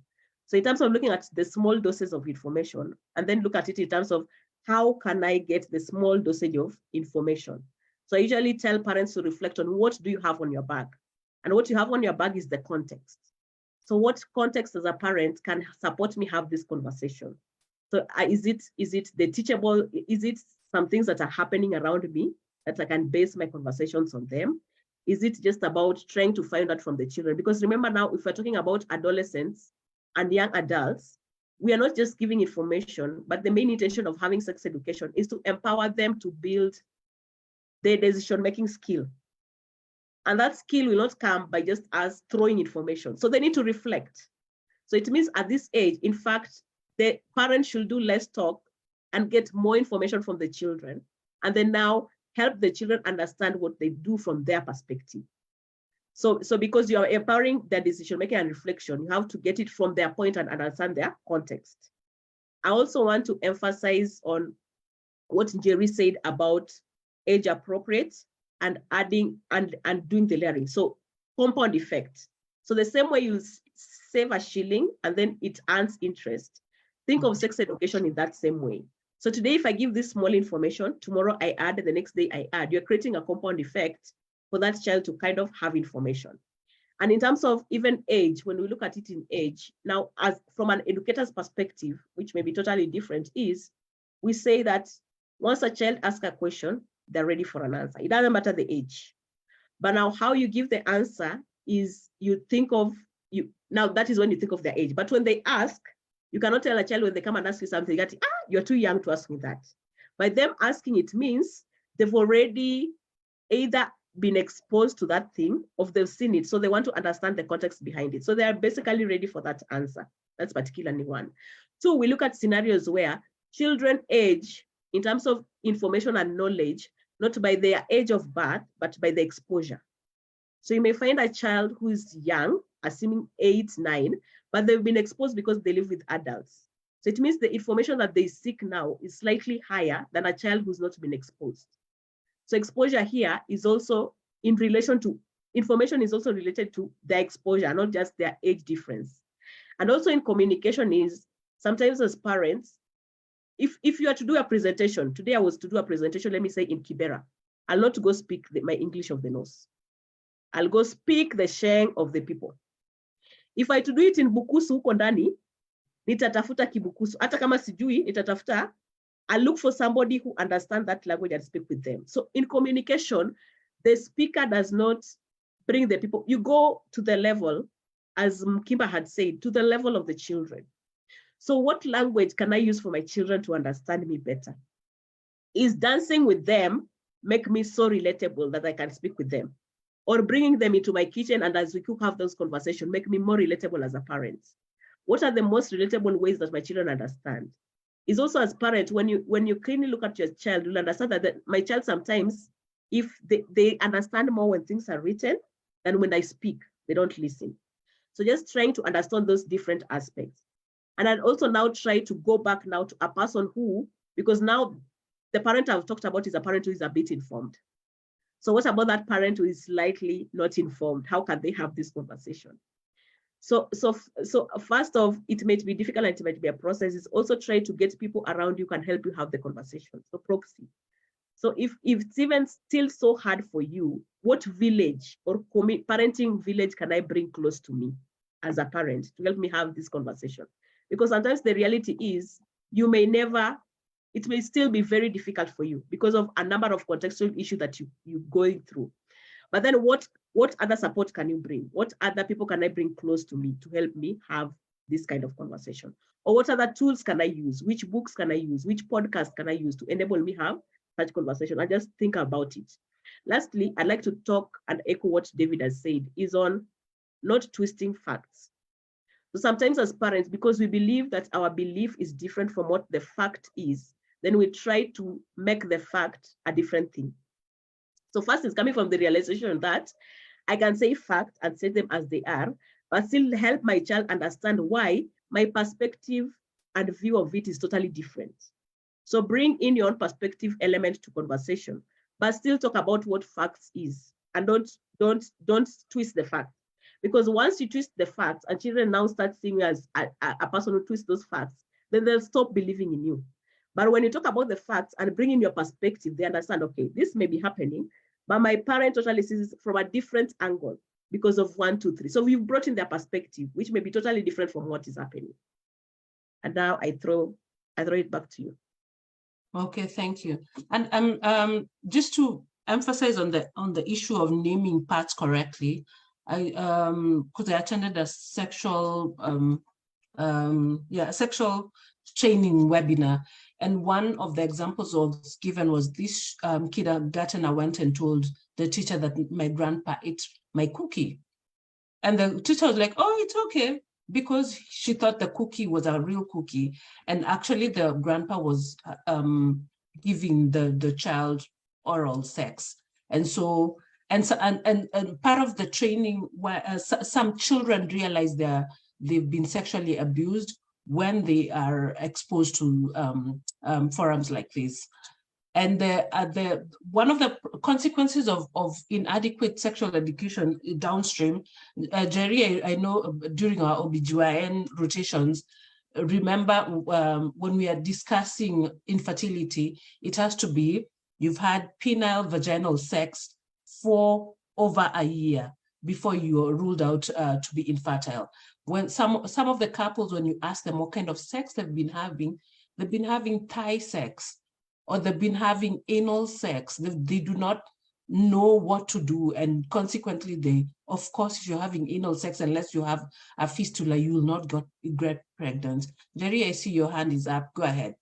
So in terms of looking at the small doses of information, and then look at it in terms of how can I get the small dosage of information? So I usually tell parents to reflect on what do you have on your bag? And what you have on your bag is the context. So what context as a parent can support me have this conversation? So is it the teachable? Is it some things that are happening around me that I can base my conversations on them? Is it just about trying to find out from the children? Because remember now, if we're talking about adolescents and young adults, we are not just giving information, but the main intention of having sex education is to empower them to build their decision-making skill. And that skill will not come by just us throwing information. So they need to reflect. So it means at this age, in fact, the parents should do less talk and get more information from the children, and then now help the children understand what they do from their perspective. So because you are empowering their decision making and reflection, you have to get it from their point and understand their context. I also want to emphasize on what Jerry said about age appropriate and adding and doing the layering. So compound effect. So the same way you save a shilling and then it earns interest, think of sex education in that same way. So today, if I give this small information, tomorrow I add, the next day I add, you're creating a compound effect for that child to kind of have information. And in terms of even age, when we look at it in age, now as from an educator's perspective, which may be totally different, is we say that once a child asks a question, they're ready for an answer. It doesn't matter the age. But now how you give the answer is you think of, now that is when you think of their age. But when they ask, you cannot tell a child when they come and ask you something that, you're too young to ask me that. By them asking, it means they've already either been exposed to that thing or they've seen it. So they want to understand the context behind it. So they are basically ready for that answer. That's particularly one. Two, we look at scenarios where children age in terms of information and knowledge, not by their age of birth, but by the exposure. So you may find a child who is young, assuming 8, 9, but they've been exposed because they live with adults. So it means the information that they seek now is slightly higher than a child who's not been exposed. So exposure here is also in relation to, information is also related to their exposure, not just their age difference. And also in communication is, sometimes as parents, if you are to do a presentation, today I was to do a presentation, let me say in Kibera, I'll not go speak my English of the nose. I'll go speak the sheng of the people. If I to do it in Bukusu huko ndani, nitatafuta Kibukusu. Hata kama sijui, nitatafuta, I'll look for somebody who understands that language and speak with them. So in communication, the speaker does not bring the people. You go to the level, as Mkimba had said, to the level of the children. So what language can I use for my children to understand me better? Is dancing with them make me so relatable that I can speak with them? Or bringing them into my kitchen and as we cook, have those conversations, make me more relatable as a parent? What are the most relatable ways that my children understand? Is also as parent, when you clearly look at your child, you'll understand that my child sometimes, if they understand more when things are written than when I speak, they don't listen. So just trying to understand those different aspects. And I'd also now try to go back now to a person who, because now the parent I've talked about is a parent who is a bit informed. So what about that parent who is slightly not informed? How can they have this conversation? So first off, it may be difficult and it might be a process. It's also try to get people around you can help you have the conversation. So proxy. So if it's even still so hard for you, what village or parenting village can I bring close to me as a parent to help me have this conversation? Because sometimes the reality is you may never, it may still be very difficult for you because of a number of contextual issues that you're going through. But then what other support can you bring? What other people can I bring close to me to help me have this kind of conversation? Or what other tools can I use? Which books can I use? Which podcast can I use to enable me have such conversation? And just think about it. Lastly, I'd like to talk and echo what David has said, is on not twisting facts. So sometimes as parents, because we believe that our belief is different from what the fact is, then we try to make the fact a different thing. So first is coming from the realization that I can say fact and say them as they are, but still help my child understand why my perspective and view of it is totally different. So bring in your own perspective element to conversation, but still talk about what facts is, and don't twist the facts. Because once you twist the facts and children now start seeing you as a person who twists those facts, then they'll stop believing in you. But when you talk about the facts and bring in your perspective, they understand, okay, this may be happening, but my parent totally sees it from a different angle because of 1, 2, 3. So we've brought in their perspective, which may be totally different from what is happening. And now I throw it back to you. Okay, thank you. And just to emphasize on the issue of naming parts correctly, because I attended a sexual sexual training webinar, and one of the examples was given was this kindergartner went and told the teacher that my grandpa ate my cookie, and the teacher was like, "Oh, it's okay," because she thought the cookie was a real cookie, and actually the grandpa was giving the child oral sex, and part of the training where some children realize they've been sexually abused when they are exposed to forums like this. And one of the consequences of inadequate sexual education downstream, Jerry, I know during our OBGYN rotations, remember when we are discussing infertility, it has to be you've had penile vaginal sex for over a year before you are ruled out to be infertile. When some of the couples, when you ask them what kind of sex they've been having thigh sex, or they've been having anal sex. They do not know what to do, and consequently, of course, if you're having anal sex, unless you have a fistula, you will not get pregnant. Jerry, I see your hand is up. Go ahead.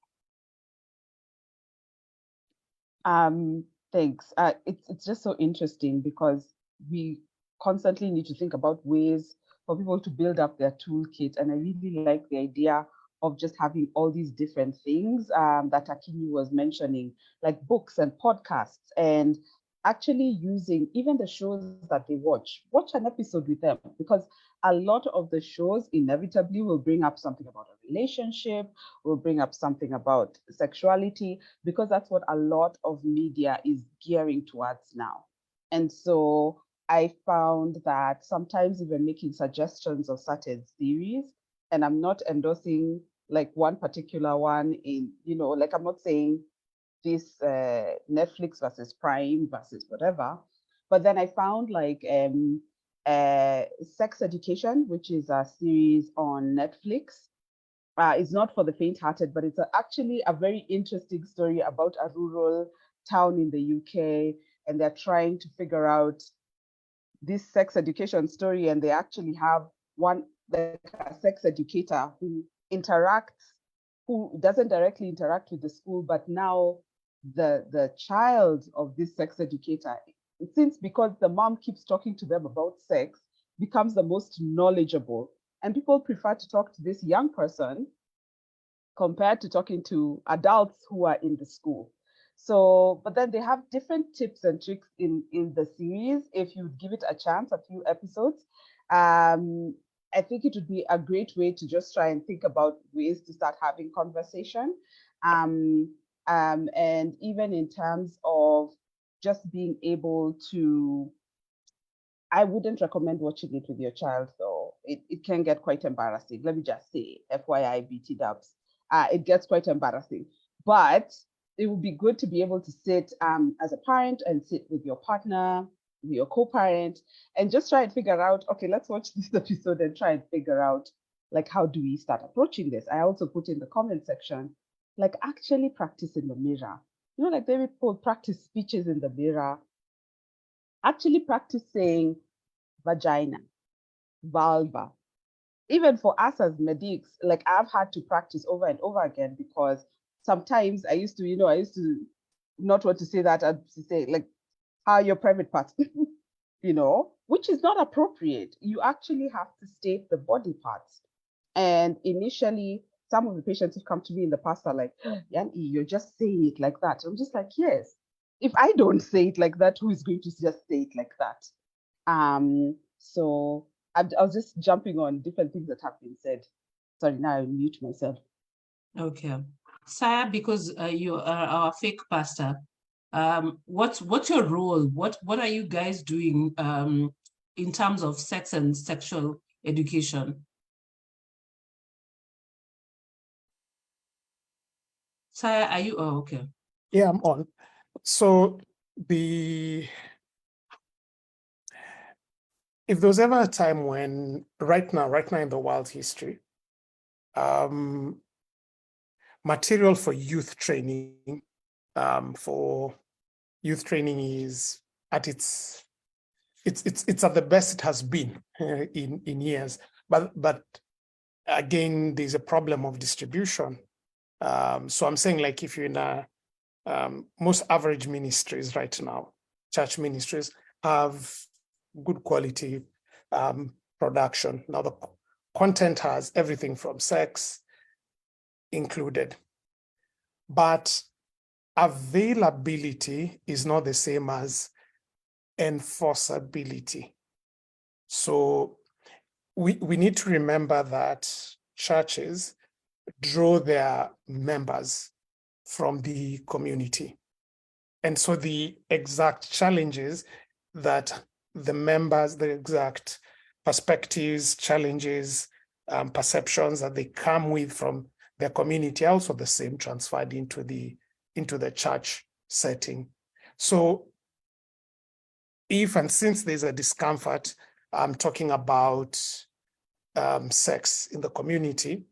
Thanks. It's just so interesting because we constantly need to think about ways for people to build up their toolkit, and I really like the idea of just having all these different things that Akini was mentioning, like books and podcasts, and actually using even the shows that they watch an episode with them, because a lot of the shows inevitably will bring up something about a relationship, will bring up something about sexuality, because that's what a lot of media is gearing towards now. And so I found that sometimes even making suggestions of certain series, and I'm not endorsing like one particular one in, like I'm not saying this Netflix versus Prime versus whatever, but then I found like Sex Education, which is a series on Netflix. It's not for the faint-hearted, but it's actually a very interesting story about a rural town in the UK, and they're trying to figure out this sex education story, and they actually have a sex educator who doesn't directly interact with the school, but now the child of this sex educator, because the mom keeps talking to them about sex, becomes the most knowledgeable, and people prefer to talk to this young person compared to talking to adults who are in the school. So, but then they have different tips and tricks in the series. If you give it a chance, a few episodes, I think it would be a great way to just try and think about ways to start having conversation. And even in terms of just being able to, I wouldn't recommend watching it with your child, though. It can get quite embarrassing. Let me just say, FYI, BT dubs. It gets quite embarrassing. But it would be good to be able to sit as a parent and sit with your partner, with your co-parent, and just try and figure out, okay, let's watch this episode and try and figure out, like, how do we start approaching this? I also put in the comment section, like, actually practice in the mirror. Like people practice speeches in the mirror. Actually practice saying vagina, vulva. Even for us as medics, like I've had to practice over and over again, because sometimes I used to not want to say that. I'd say like, how are your private parts, which is not appropriate. You actually have to state the body parts. And initially, some of the patients who come to me in the past are like, Yanni, you're just saying it like that. I'm just like, yes. If I don't say it like that, who is going to just say it like that? So I was just jumping on different things that have been said. Sorry, now I mute myself. Okay. Saya, because you are our fake pastor, what's your role? What are you guys doing in terms of sex and sexual education? Saya, are you? Oh, okay. Yeah, I'm on. So if there was ever a time when right now in the world history, material for youth training is at it's at the best it has been in years. But again, there's a problem of distribution. So I'm saying, like, if you're in a most average ministries right now, church ministries have good quality production. Now the content has everything from sex included, but availability is not the same as enforceability. So we need to remember that churches draw their members from the community. And so the exact challenges that the members, the exact perspectives, challenges, perceptions that they come with from their community are also the same transferred into the church setting. So if and since there's a discomfort, I'm talking about sex in the community,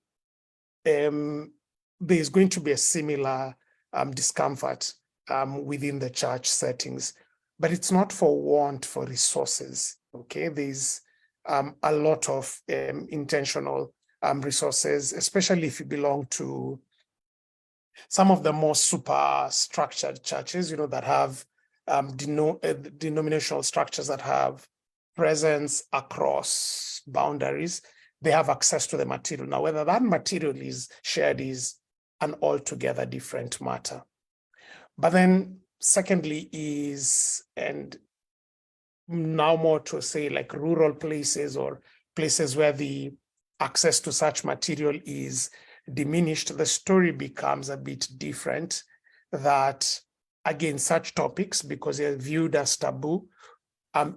there's going to be a similar discomfort within the church settings, but it's not for want for resources. Okay, there's a lot of intentional resources, especially if you belong to some of the more super structured churches, that have denominational structures that have presence across boundaries. They have access to the material. Now, whether that material is shared is an altogether different matter. But then secondly is, and now more to say, like rural places or places where the access to such material is diminished, the story becomes a bit different. That again, such topics, because they're viewed as taboo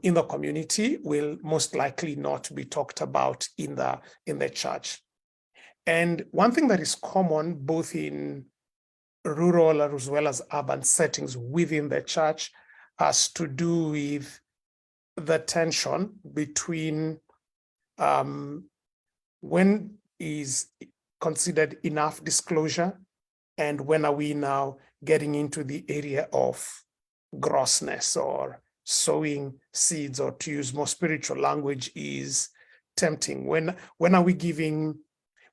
in the community, will most likely not be talked about in the church. And one thing that is common both in rural as well as urban settings within the church has to do with the tension between when is considered enough disclosure and when are we now getting into the area of grossness or sowing seeds, or to use more spiritual language, is tempting. When are we giving,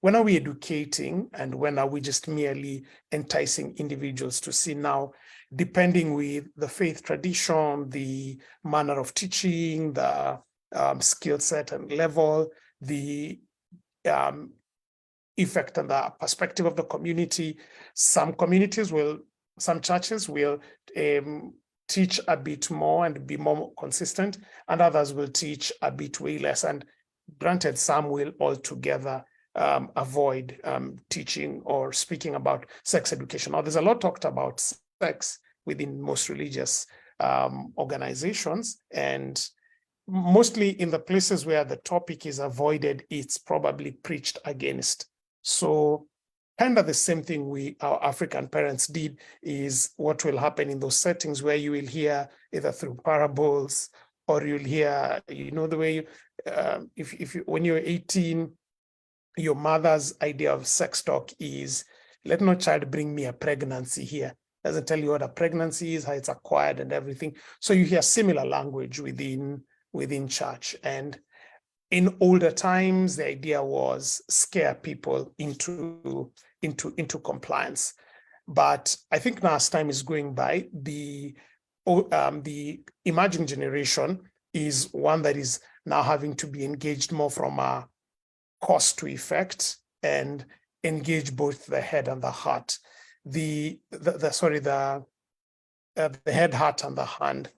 when are we educating, and when are we just merely enticing individuals to sin? Now, depending with the faith tradition, the manner of teaching, the skill set and level, the effect and the perspective of the community, some churches will teach a bit more and be more consistent, and others will teach a bit way less. And granted, some will altogether avoid teaching or speaking about sex education. Now, there's a lot talked about sex within most religious organizations, and mostly in the places where the topic is avoided, it's probably preached against. So kind of the same thing our African parents did is what will happen in those settings where you will hear either through parables, or you'll hear, the way when you're 18, your mother's idea of sex talk is, let no child bring me a pregnancy here. Doesn't tell you what a pregnancy is, how it's acquired and everything. So you hear similar language within church. And in older times, the idea was scare people into compliance. But I think now as time is going by, the emerging generation is one that is now having to be engaged more from a cause to effect and engage both the head and the heart. The head, heart, and the hand.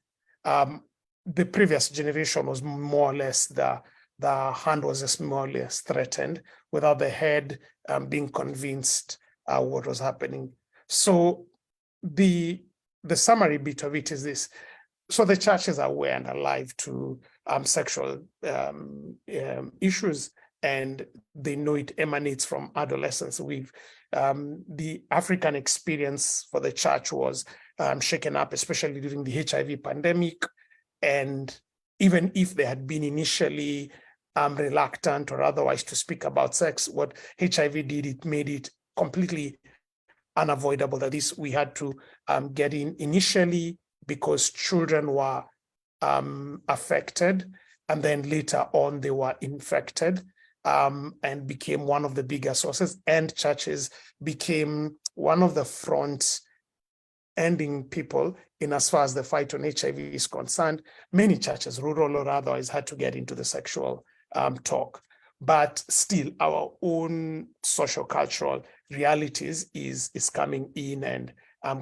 The previous generation was more or less the hand was just more or less threatened without the head being convinced what was happening. So the summary bit of it is this. So the church is aware and alive to sexual issues, and they know it emanates from adolescence. The African experience for the church was shaken up, especially during the HIV pandemic. And even if they had been initially reluctant or otherwise to speak about sex, what HIV did, it made it completely unavoidable. That is, we had to get in initially because children were affected, and then later on they were infected, and became one of the bigger sources, and churches became one of the front ending people in as far as the fight on HIV is concerned. Many churches, rural or otherwise, had to get into the sexual talk. But still, our own social cultural realities is coming in and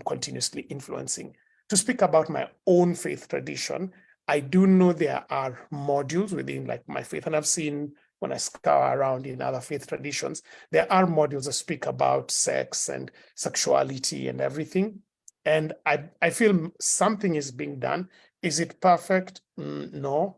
continuously influencing. To speak about my own faith tradition, I do know there are modules within like my faith, and I've seen when I scour around in other faith traditions, there are modules that speak about sex and sexuality and everything. And I feel something is being done. Is it perfect? No.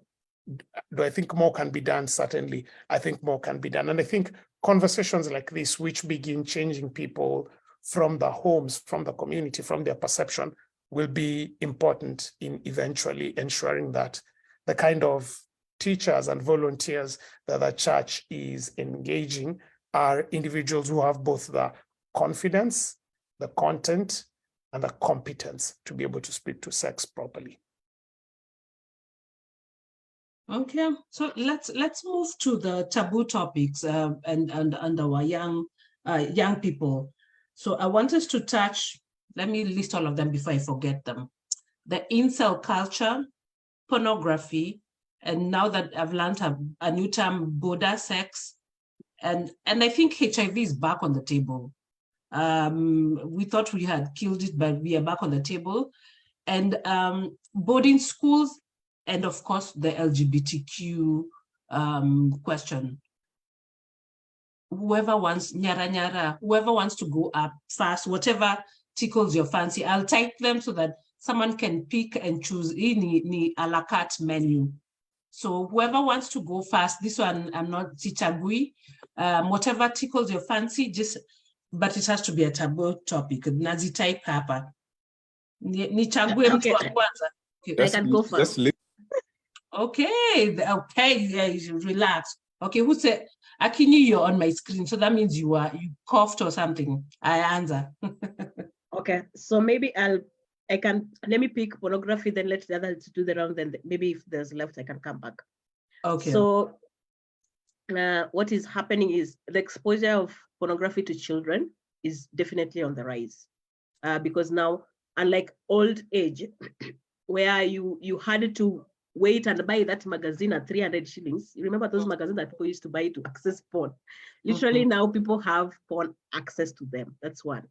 Do I think more can be done? Certainly, I think more can be done. And I think conversations like this, which begin changing people from the homes, from the community, from their perception, will be important in eventually ensuring that the kind of teachers and volunteers that the church is engaging are individuals who have both the confidence, the content, and the competence to be able to speak to sex properly. Okay, so let's move to the taboo topics and our young people. So I want us to touch. Let me list all of them before I forget them. The incel culture, pornography, and now that I've learned a new term, Buddha sex, and I think HIV is back on the table. We thought we had killed it, but we are back on the table. And boarding schools, and of course, the LGBTQ question. Whoever wants, whoever wants to go up first, whatever tickles your fancy, I'll type them so that someone can pick and choose in a la carte menu. So whoever wants to go first, this one, I'm not Tichagui, whatever tickles your fancy, but it has to be a taboo topic. Nazi type hapa. Nichague mtu wa kwanza. I can go first. Okay, relax. Okay, who said, Akini, you're on my screen, so that means you coughed or something. I answer. Okay, so maybe let me pick pornography, then let the others do the round, then maybe if there's left, I can come back. Okay. So what is happening is the exposure of pornography to children is definitely on the rise, because now, unlike old age, where you had to wait and buy that magazine at 300 shillings. You remember those magazines that people used to buy to access porn? Literally now people have porn access to them. That's one.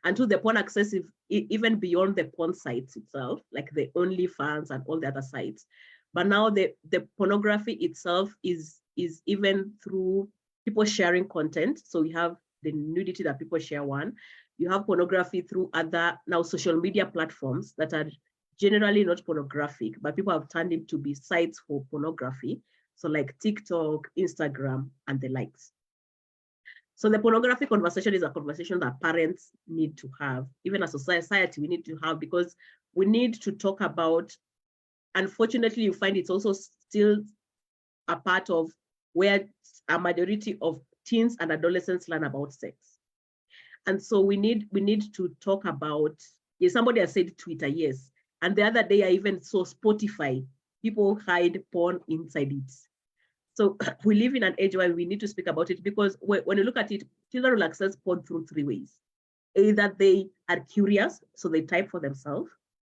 And two, the porn access is even beyond the porn sites itself, like the OnlyFans and all the other sites. But now the pornography itself is even through people sharing content. So we have the nudity that people share one. You have pornography through other now social media platforms that are generally not pornographic, but people have turned it to be sites for pornography. So like TikTok, Instagram, and the likes. So the pornography conversation is a conversation that parents need to have. Even as a society, we need to have, because we need to talk about, unfortunately, you find it's also still a part of where a majority of teens and adolescents learn about sex. And so we need to talk about, somebody has said Twitter, yes. And the other day I even saw Spotify, people hide porn inside it. So we live in an age where we need to speak about it, because when you look at it, children will access porn through three ways. Either they are curious, so they type for themselves,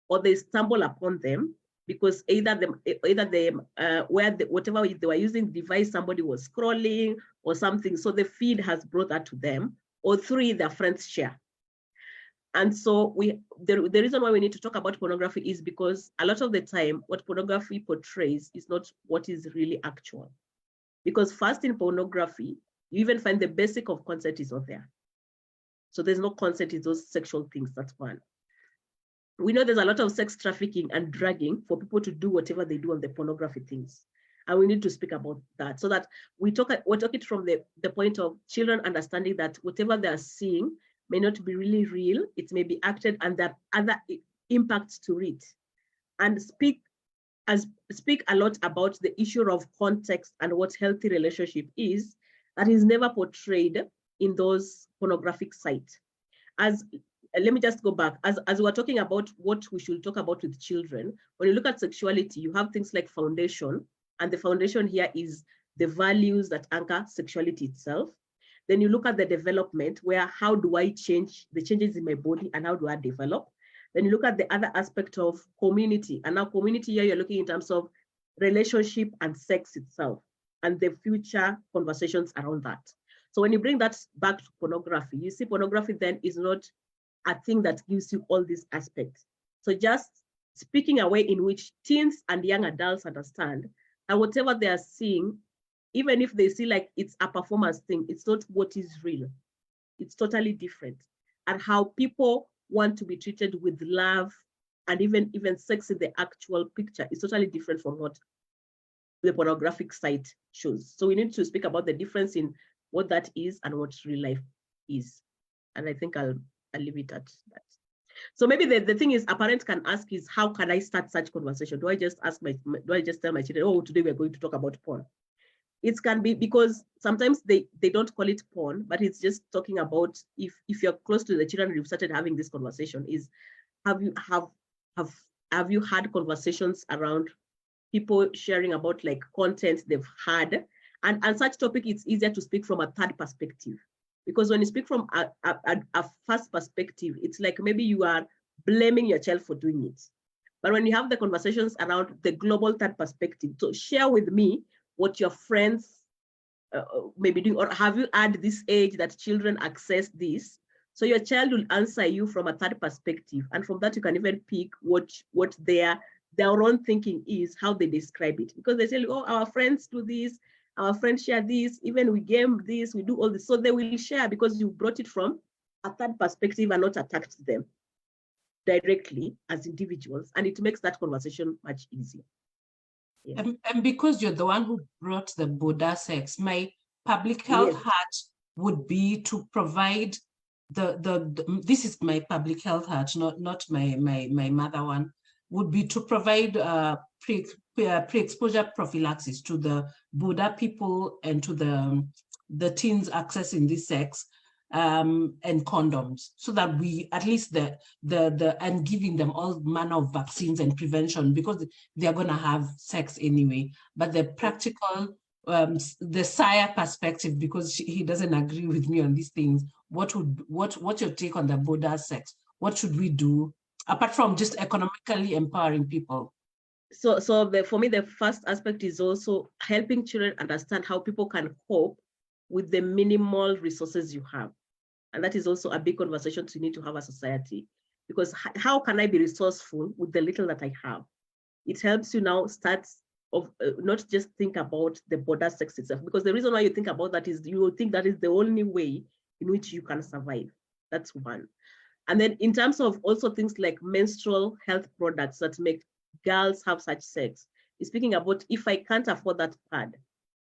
or they stumble upon them because whatever they were using device, somebody was scrolling or something. So the feed has brought that to them, or 3, their friends share. And so the reason why we need to talk about pornography is because a lot of the time, what pornography portrays is not what is really actual. Because first in pornography, you even find the basic of consent is not there. So there's no consent in those sexual things, that's one. We know there's a lot of sex trafficking and dragging for people to do whatever they do on the pornography things. And we need to speak about that so that we talk it from the point of children understanding that whatever they're seeing may not be really real, it may be acted, and there are other impacts to it. And speak a lot about the issue of context and what healthy relationship is, that is never portrayed in those pornographic sites. Let me just go back. As we're talking about what we should talk about with children, when you look at sexuality, you have things like foundation, and the foundation here is the values that anchor sexuality itself. Then you look at the development, where how do I change the changes in my body and how do I develop? Then you look at the other aspect of community. And now community here, you're looking in terms of relationship and sex itself and the future conversations around that. So when you bring that back to pornography, you see pornography then is not a thing that gives you all these aspects. So just speaking a way in which teens and young adults understand that whatever they are seeing, even if they see like it's a performance thing, it's not what is real. It's totally different. And how people want to be treated with love and even sex in the actual picture is totally different from what the pornographic site shows. So we need to speak about the difference in what that is and what real life is. And I think I'll leave it at that. So maybe the thing is, a parent can ask is, how can I start such conversation? Do I just tell my children, oh, today we're going to talk about porn? It can be because sometimes they don't call it porn, but it's just talking about if you're close to the children, you've started having this conversation, is have you had conversations around people sharing about like content they've had, and such topic, it's easier to speak from a third perspective. Because when you speak from a first perspective, it's like maybe you are blaming your child for doing it. But when you have the conversations around the global third perspective, so share with me what your friends may be doing, or have you had this age that children access this? So your child will answer you from a third perspective. And from that, you can even pick what their own thinking is, how they describe it. Because they say, oh, our friends do this, our friends share this, even we game this, we do all this. So they will share because you brought it from a third perspective and not attacked them directly as individuals. And it makes that conversation much easier. Yeah. And because you're the one who brought the Buddha sex, my public health heart would be to provide this is my public health heart, not my mother one, would be to provide pre-exposure prophylaxis to the Buddha people and to the teens accessing this sex, and condoms, so that we at least and giving them all manner of vaccines and prevention, because they're going to have sex anyway. But the practical, the sire perspective, because he doesn't agree with me on these things. What's your take on the Buddha sex? What should we do apart from just economically empowering people? So for me, the first aspect is also helping children understand how people can cope with the minimal resources you have. And that is also a big conversation we need to have as a society, because how can I be resourceful with the little that I have? It helps you now start not just think about the border sex itself, because the reason why you think about that is you will think that is the only way in which you can survive. That's one. And then in terms of also things like menstrual health products that make girls have such sex, speaking about if I can't afford that pad,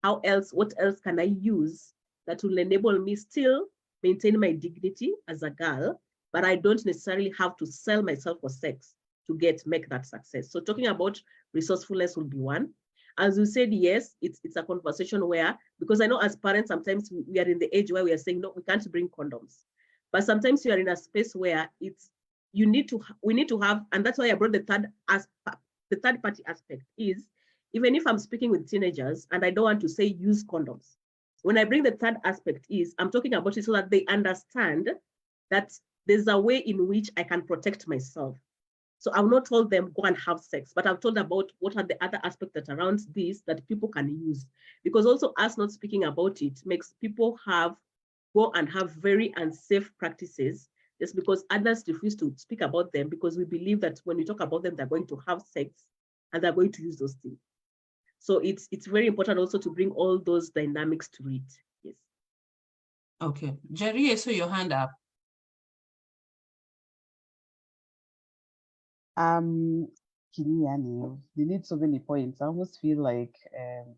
what else can I use that will enable me still maintain my dignity as a girl, but I don't necessarily have to sell myself for sex to make that success. So talking about resourcefulness will be one. As you said, yes, it's a conversation where, because I know as parents, sometimes we are in the age where we are saying, no, we can't bring condoms. But sometimes you are in a space where we need to have, and that's why I brought the third party aspect is, even if I'm speaking with teenagers and I don't want to say use condoms, when I bring the third aspect is, I'm talking about it so that they understand that there's a way in which I can protect myself. So I've not told them go and have sex, but I've told about what are the other aspects that around this that people can use. Because also us not speaking about it makes people go and have very unsafe practices just because others refuse to speak about them, because we believe that when we talk about them, they're going to have sex and they're going to use those things. So it's very important also to bring all those dynamics to it. Yes. Okay. Jerry, I saw your hand up. Kiniani, you need so many points. I almost feel like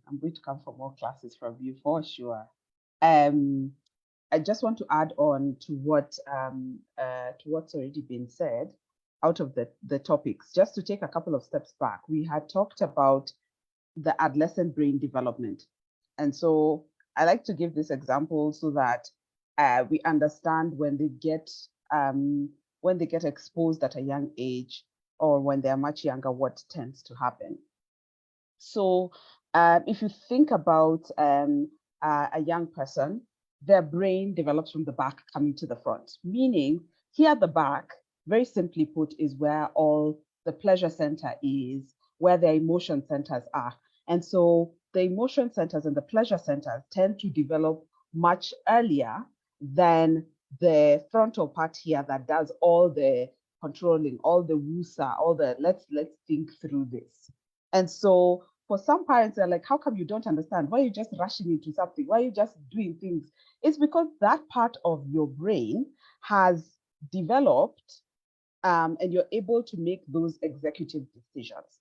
I'm going to come for more classes from you for sure. I just want to add on to what's already been said out of the topics. Just to take a couple of steps back, we had talked about the adolescent brain development, and so I like to give this example so that we understand when they get exposed at a young age or when they're much younger, what tends to happen. So if you think about a young person, their brain develops from the back coming to the front, meaning here at the back, very simply put, is where all the pleasure center is, where their emotion centers are. And so the emotion centers and the pleasure centers tend to develop much earlier than the frontal part here that does all the controlling, all the woosa, all the let's think through this. And so for some parents, they're like, how come you don't understand? Why are you just rushing into something? Why are you just doing things? It's because that part of your brain has developed and you're able to make those executive decisions.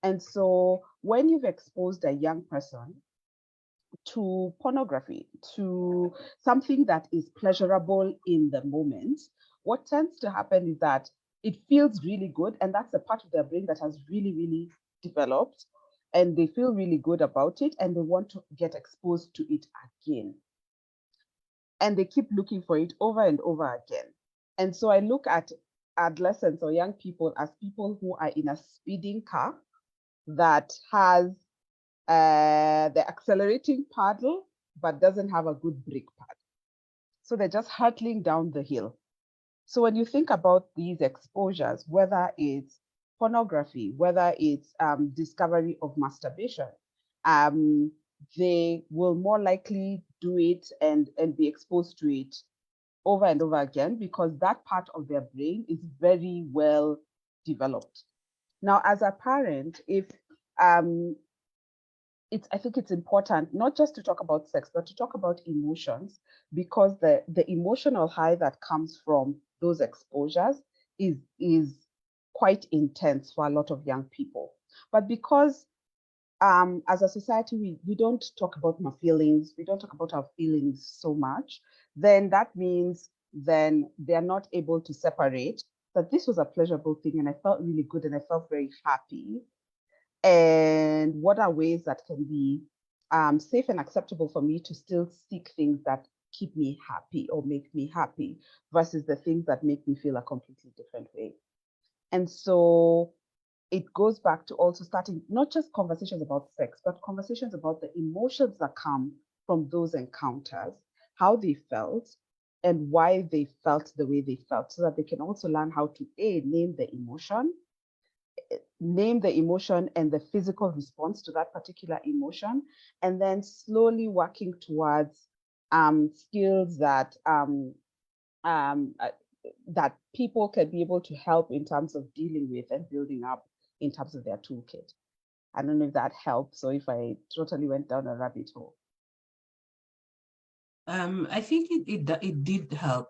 And so when you've exposed a young person to pornography, to something that is pleasurable in the moment, what tends to happen is that it feels really good. And that's the part of their brain that has really, really developed. And they feel really good about it. And they want to get exposed to it again. And they keep looking for it over and over again. And so I look at adolescents or young people as people who are in a speeding car that has the accelerating paddle, but doesn't have a good brake pad. So they're just hurtling down the hill. So when you think about these exposures, whether it's pornography, whether it's discovery of masturbation, they will more likely do it and be exposed to it over and over again because that part of their brain is very well developed. Now, as a parent, if I think it's important not just to talk about sex, but to talk about emotions, because the emotional high that comes from those exposures is quite intense for a lot of young people. But because as a society, we don't talk about my feelings, we don't talk about our feelings so much, then that means then they're not able to separate that this was a pleasurable thing and I felt really good and I felt very happy. And what are ways that can be safe and acceptable for me to still seek things that keep me happy or make me happy versus the things that make me feel a completely different way. And so it goes back to also starting not just conversations about sex, but conversations about the emotions that come from those encounters, how they felt, and why they felt the way they felt, so that they can also learn how to name the emotion and the physical response to that particular emotion, and then slowly working towards skills that that people can be able to help in terms of dealing with and building up in terms of their toolkit. I don't know if that helps or if I totally went down a rabbit hole. I think it did help.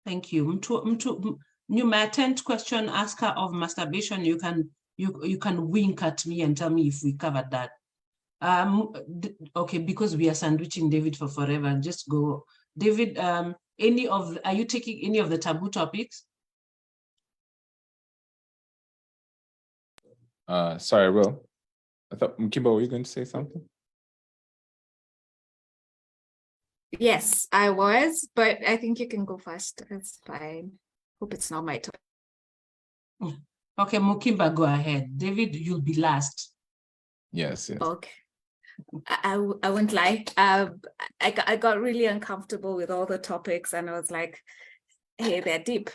Thank you. My 10th question, asker of masturbation, you can wink at me and tell me if we covered that. Okay, because we are sandwiching David for forever, just go. David, are you taking any of the taboo topics? Sorry, I will. I thought, Mkimba, were you going to say something? Yes, I was, but I think you can go first. It's fine. Hope it's not my turn. Okay, Mukimba, go ahead. David, you'll be last. Yes. Okay. I won't lie. I got really uncomfortable with all the topics, and I was like, hey, they're deep.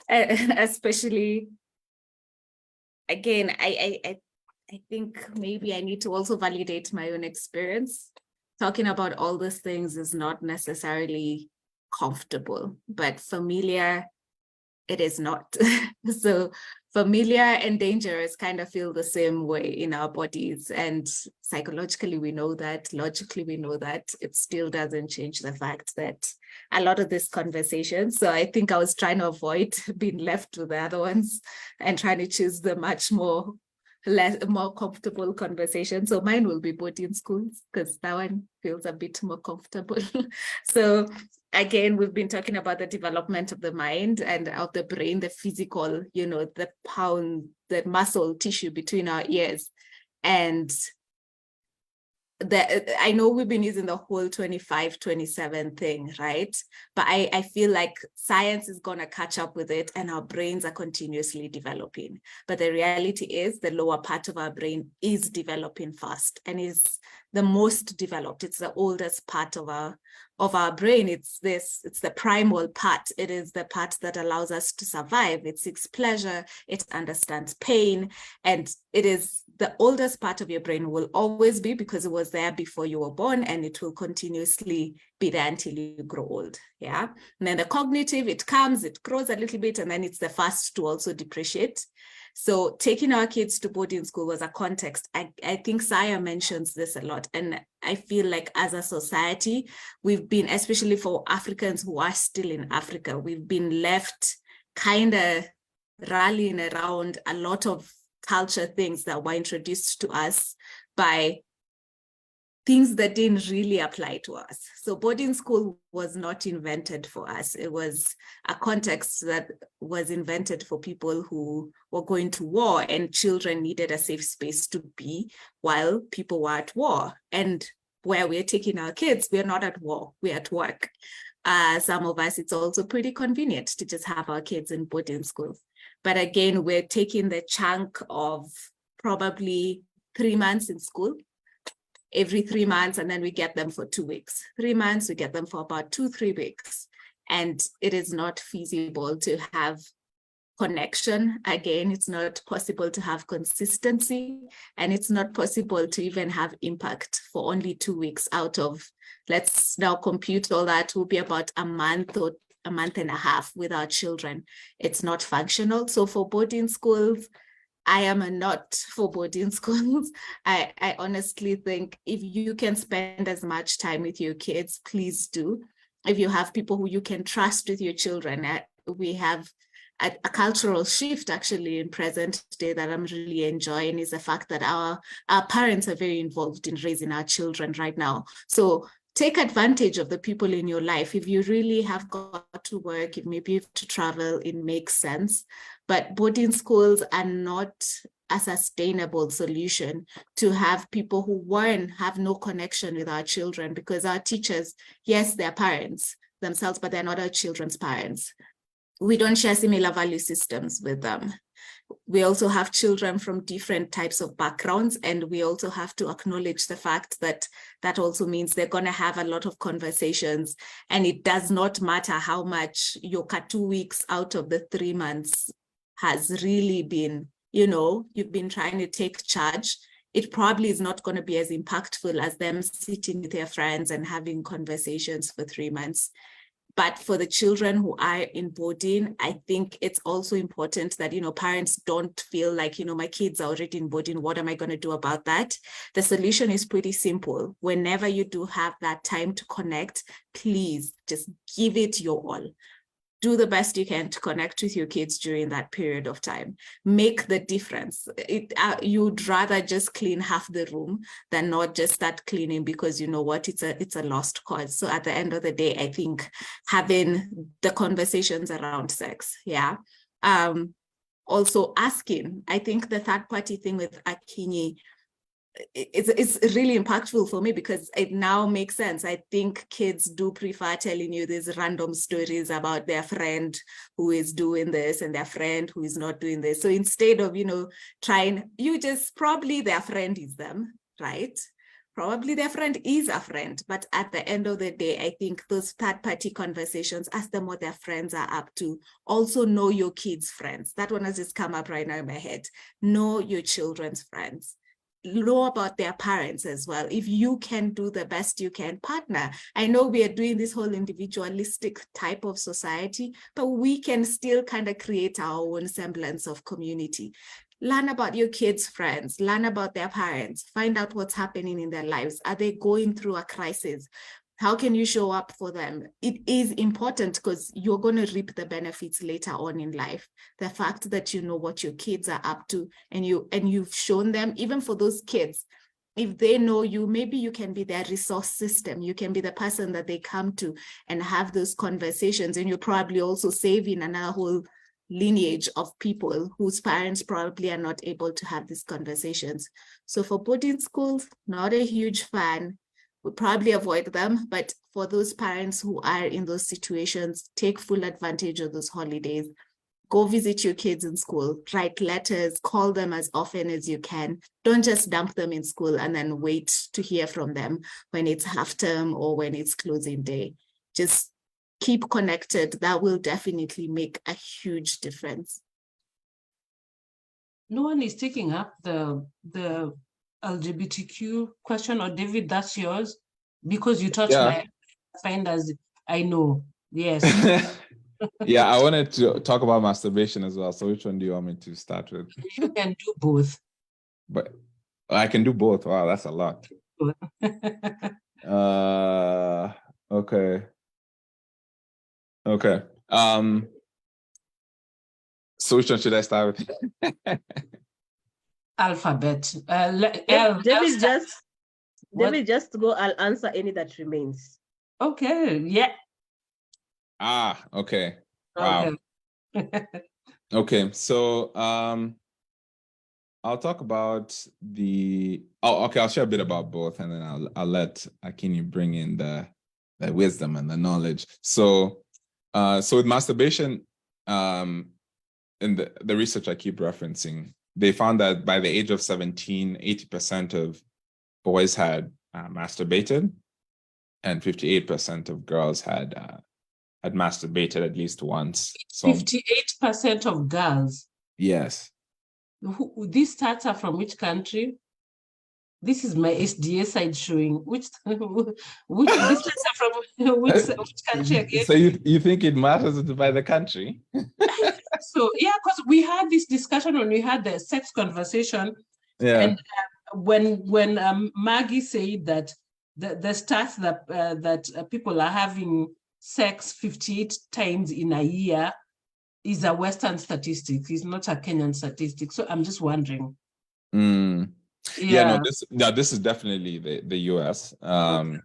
Especially again, I think maybe I need to also validate my own experience. Talking about all these things is not necessarily comfortable, but familiar, it is not. So familiar and dangerous kind of feel the same way in our bodies. And psychologically, we know that. Logically, we know that. It still doesn't change the fact that a lot of this conversation. So I think I was trying to avoid being left with the other ones and trying to choose the much more comfortable conversation. So mine will be boarding schools because that one feels a bit more comfortable. So again, we've been talking about the development of the mind and of the brain, the physical, the muscle tissue between our ears. And I know we've been using the whole 25-27 thing, right? But I feel like science is going to catch up with it and our brains are continuously developing. But the reality is the lower part of our brain is developing fast and is the most developed. It's the oldest part of our brain. It's the primal part. It is the part that allows us to survive. It seeks pleasure. It understands pain. And it is the oldest part of your brain, will always be, because it was there before you were born, and it will continuously be there until you grow old. Yeah. And then the cognitive, it comes, it grows a little bit, and then it's the first to also depreciate. So taking our kids to boarding school was a context. I think Saya mentions this a lot. And I feel like as a society, we've been, especially for Africans who are still in Africa, we've been left kind of rallying around a lot of culture things that were introduced to us by things that didn't really apply to us. So boarding school was not invented for us. It was a context that was invented for people who were going to war, and children needed a safe space to be while people were at war. And where we're taking our kids, we're not at war, we're at work. Some of us, it's also pretty convenient to just have our kids in boarding school. But again, we're taking the chunk of probably 3 months in school, every 3 months, and then we get them for 2 weeks. 3 months, we get them for about 2-3 weeks. And it is not feasible to have connection. Again, it's not possible to have consistency, and it's not possible to even have impact for only 2 weeks out of, let's now compute all that, will be about a month or a month and a half with our children. It's not functional. So for boarding schools, I am not for boarding schools. I honestly think if you can spend as much time with your kids, please do. If you have people who you can trust with your children, we have a cultural shift actually in present day that I'm really enjoying, is the fact that our parents are very involved in raising our children right now. So take advantage of the people in your life. If you really have got to work, if maybe you have to travel, it makes sense. But boarding schools are not a sustainable solution to have people who, one, have no connection with our children, because our teachers, yes, they're parents themselves, but they're not our children's parents. We don't share similar value systems with them. We also have children from different types of backgrounds, and we also have to acknowledge the fact that that also means they're going to have a lot of conversations, and it does not matter how much your 2 weeks out of the 3 months has really been, you've been trying to take charge. It probably is not going to be as impactful as them sitting with their friends and having conversations for 3 months. But for the children who are in boarding, I think it's also important that, parents don't feel like, my kids are already in boarding. What am I going to do about that? The solution is pretty simple. Whenever you do have that time to connect, please just give it your all. Do the best you can to connect with your kids during that period of time. Make the difference. You'd rather just clean half the room than not just start cleaning, because you know what, it's a lost cause. So at the end of the day, I think having the conversations around sex, yeah. Also asking, I think the third party thing with Akinyi, it's really impactful for me, because it now makes sense. I think kids do prefer telling you these random stories about their friend who is doing this and their friend who is not doing this. So instead of, probably their friend is them, right? Probably their friend is a friend, but at the end of the day, I think those third-party conversations, ask them what their friends are up to. Also know your kids' friends. That one has just come up right now in my head. Know your children's friends. Know about their parents as well. If you can do the best you can, partner. I know we are doing this whole individualistic type of society, but we can still kind of create our own semblance of community. Learn about your kids' friends, learn about their parents, find out what's happening in their lives. Are they going through a crisis? How can you show up for them? It is important because you're going to reap the benefits later on in life. The fact that you know what your kids are up to and you've shown them, even for those kids, if they know you, maybe you can be their resource system. You can be the person that they come to and have those conversations. And you're probably also saving another whole lineage of people whose parents probably are not able to have these conversations. So for boarding schools, not a huge fan. Would probably avoid them, but for those parents who are in those situations, take full advantage of those holidays. Go visit your kids in school, write letters, call them as often as you can. Don't just dump them in school and then wait to hear from them when it's half term or when it's closing day. Just keep connected. That will definitely make a huge difference. No one is taking up the LGBTQ question, or David, that's yours? Because you touched my find as I know. Yes. Yeah, I wanted to talk about masturbation as well. So which one do you want me to start with? You can do both. But I can do both. Wow, that's a lot. Okay. Okay. So which one should I start with? Alphabet. David, just go. I'll answer any that remains. Okay. Yeah. Okay. Wow. Okay. Okay. So I'll talk about I'll share a bit about both, and then I'll let Akini bring in the wisdom and the knowledge. So with masturbation, in the research I keep referencing, they found that by the age of 17, 80% of boys had masturbated, and 58% of girls had masturbated at least once. So 58% of girls. Yes. These stats are from which country? This is my SDA side showing which these stats are from which country again? So you think it matters by the country? So yeah, because we had this discussion when we had the sex conversation. Yeah. And when Maggie said that the stats that people are having sex 58 times in a year is a Western statistic. It's not a Kenyan statistic. So I'm just wondering. Yeah, no, this is definitely the US. Okay.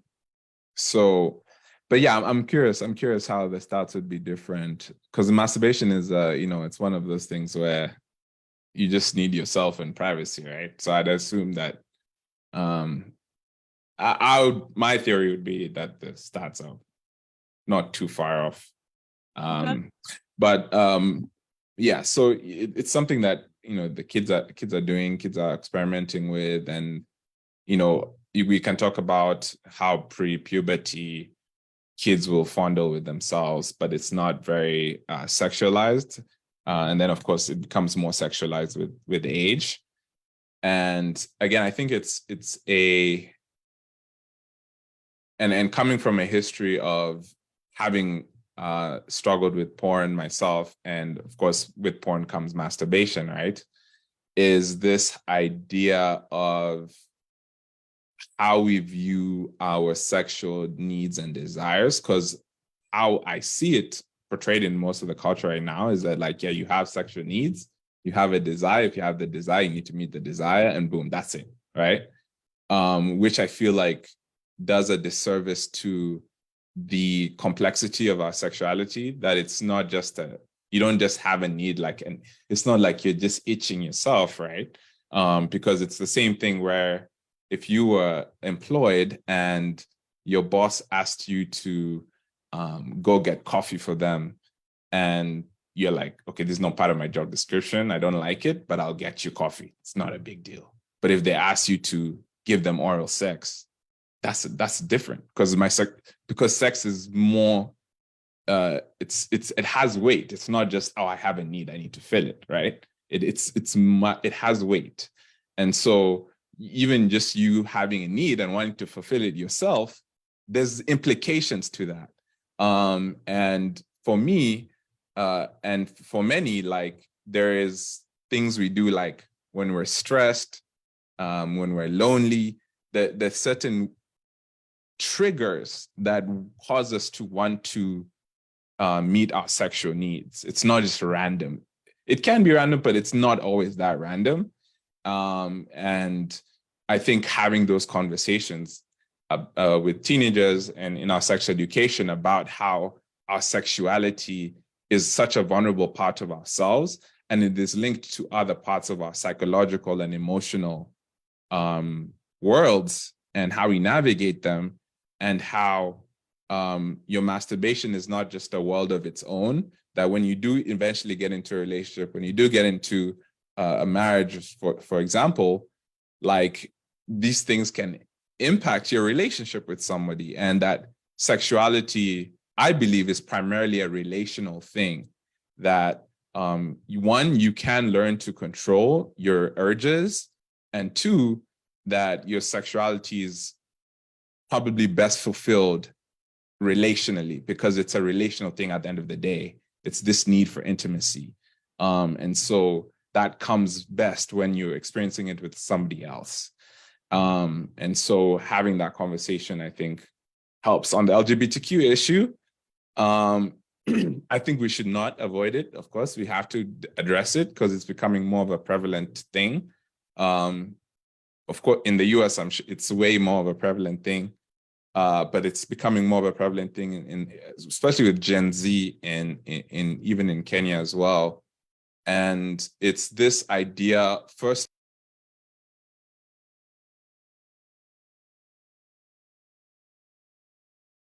So, but yeah, I'm curious how the stats would be different, because masturbation is it's one of those things where you just need yourself and privacy, right? So I'd assume that my theory would be that the stats are not too far off. Okay. But yeah, so it's something that the kids are doing, kids are experimenting with, and we can talk about how pre-puberty kids will fondle with themselves, but it's not very sexualized, and then of course it becomes more sexualized with age. And again, I think it's and coming from a history of having struggled with porn myself, and of course with porn comes masturbation, right? Is this idea of how we view our sexual needs and desires, because how I see it portrayed in most of the culture right now is that, like, yeah, you have sexual needs, you have a desire. If you have the desire, you need to meet the desire, and boom, that's it, right? Which I feel like does a disservice to the complexity of our sexuality, that it's not just you don't just have a need, and it's not like you're just itching yourself, right? Because it's the same thing where if you were employed and your boss asked you to go get coffee for them, and you're like, okay, this is not part of my job description, I don't like it, but I'll get you coffee. It's not a big deal. But if they ask you to give them oral sex. That's different because sex is more, it has weight. It's not just, oh, I have a need, I need to fill it, right? It has weight. And so even just you having a need and wanting to fulfill it yourself, there's implications to that. And for me, and for many, like there is things we do, like when we're stressed, when we're lonely, there's certain triggers that cause us to want to meet our sexual needs. It's not just random. It can be random, but it's not always that random. And I think having those conversations with teenagers and in our sex education about how our sexuality is such a vulnerable part of ourselves, and it is linked to other parts of our psychological and emotional worlds, and how we navigate them, and how your masturbation is not just a world of its own, that when you do eventually get into a relationship, when you do get into a marriage, for example, like these things can impact your relationship with somebody, and that sexuality, I believe, is primarily a relational thing, that one, you can learn to control your urges, and two, that your sexuality is probably best fulfilled relationally, because it's a relational thing at the end of the day. It's this need for intimacy. And so that comes best when you're experiencing it with somebody else. And so having that conversation, I think, helps. On the LGBTQ issue, I think we should not avoid it. Of course, we have to address it because it's becoming more of a prevalent thing. Of course, in the US, I'm sure it's way more of a prevalent thing. But it's becoming more of a prevalent thing, especially with Gen Z and even in Kenya as well. And it's this idea, first.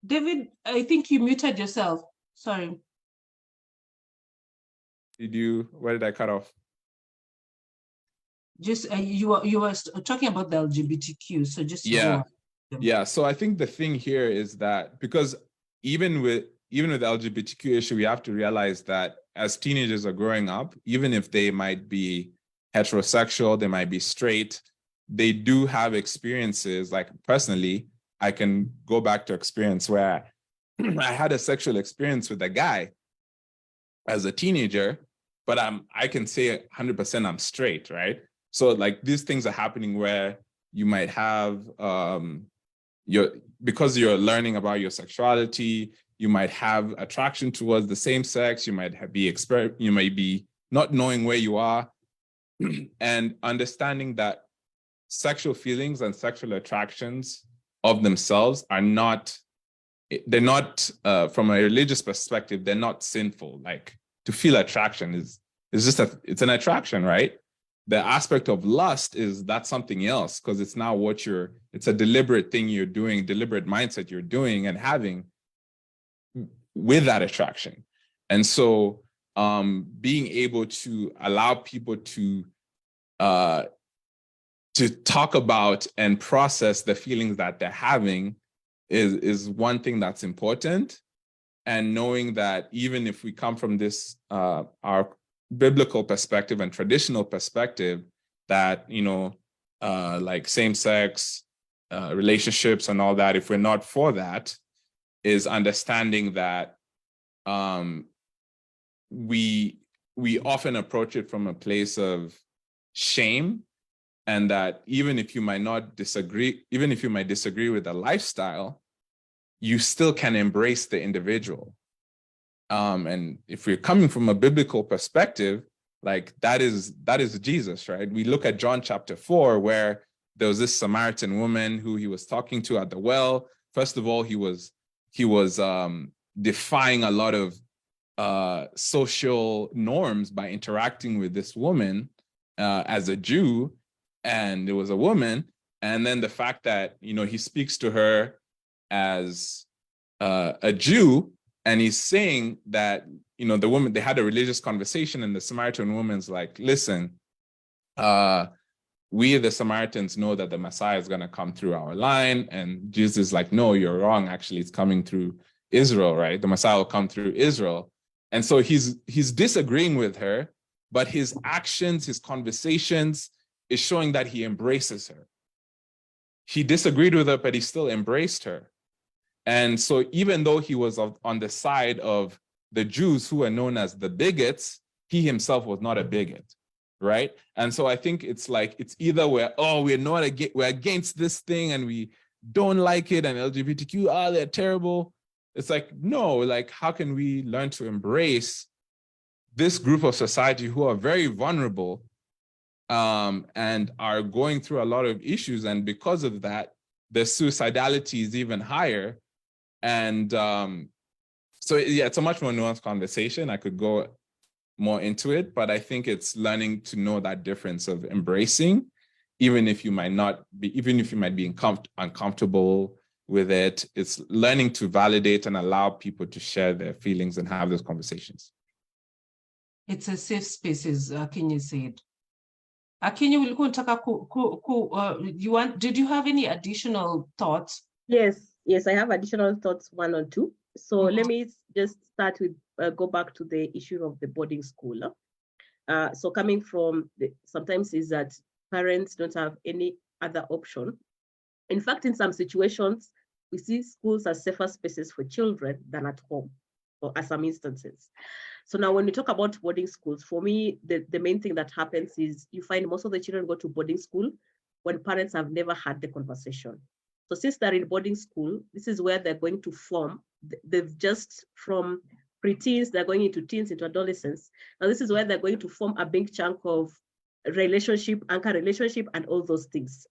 David, I think you muted yourself. Sorry. Where did I cut off? Just you were talking about the LGBTQ, so just go on. Yeah, so I think the thing here is that, because even with the LGBTQ issue, we have to realize that as teenagers are growing up, even if they might be heterosexual, they might be straight, they do have experiences. Like personally, I can go back to experience where I had a sexual experience with a guy as a teenager, but I can say 100% I'm straight, right? So like these things are happening where you might have because you're learning about your sexuality, you might have attraction towards the same sex, you might be not knowing where you are, and understanding that sexual feelings and sexual attractions of themselves are not, they're not, from a religious perspective, they're not sinful. Like to feel attraction is just it's an attraction, right? The aspect of lust that's something else, because it's now it's a deliberate thing you're doing, deliberate mindset you're doing and having with that attraction. And so being able to allow people to talk about and process the feelings that they're having is one thing that's important. And knowing that even if we come from this, our biblical perspective and traditional perspective, that, like same-sex relationships and all that, if we're not for that, is understanding that we often approach it from a place of shame, and that even if you might disagree with the lifestyle, you still can embrace the individual. And if we're coming from a biblical perspective, like that is Jesus, right? We look at John chapter 4, where there was this Samaritan woman who he was talking to at the well. First of all, he was defying a lot of social norms by interacting with this woman as a Jew, and it was a woman. And then the fact that, he speaks to her as a Jew, and he's saying that, the woman, they had a religious conversation, and the Samaritan woman's like, listen, we, the Samaritans, know that the Messiah is going to come through our line. And Jesus is like, no, you're wrong. Actually, it's coming through Israel, right? The Messiah will come through Israel. And so he's disagreeing with her, but his actions, his conversations is showing that he embraces her. He disagreed with her, but he still embraced her. And so even though he was on the side of the Jews who are known as the bigots, he himself was not a bigot, right? And so I think it's like, it's either we're against this thing and we don't like it, and LGBTQ, they're terrible. It's like, no, like, how can we learn to embrace this group of society who are very vulnerable and are going through a lot of issues, and because of that, the suicidality is even higher. And so yeah, it's a much more nuanced conversation. I could go more into it, but I think it's learning to know that difference of embracing, even if you might be uncomfortable with it. It's learning to validate and allow people to share their feelings and have those conversations. It's a safe space, as Akinyi said. Akinyi, did you have any additional thoughts? Yes, I have additional thoughts, 1 or 2. So let me just start with, go back to the issue of the boarding school. So coming from, sometimes is that parents don't have any other option. In fact, in some situations, we see schools as safer spaces for children than at home, or at some instances. So now when we talk about boarding schools, for me, the main thing that happens is you find most of the children go to boarding school when parents have never had the conversation. So since they're in boarding school, this is where they're going to form, they've just from preteens, they're going into teens, into adolescence. Now this is where they're going to form a big chunk of relationship, anchor relationship, and all those things.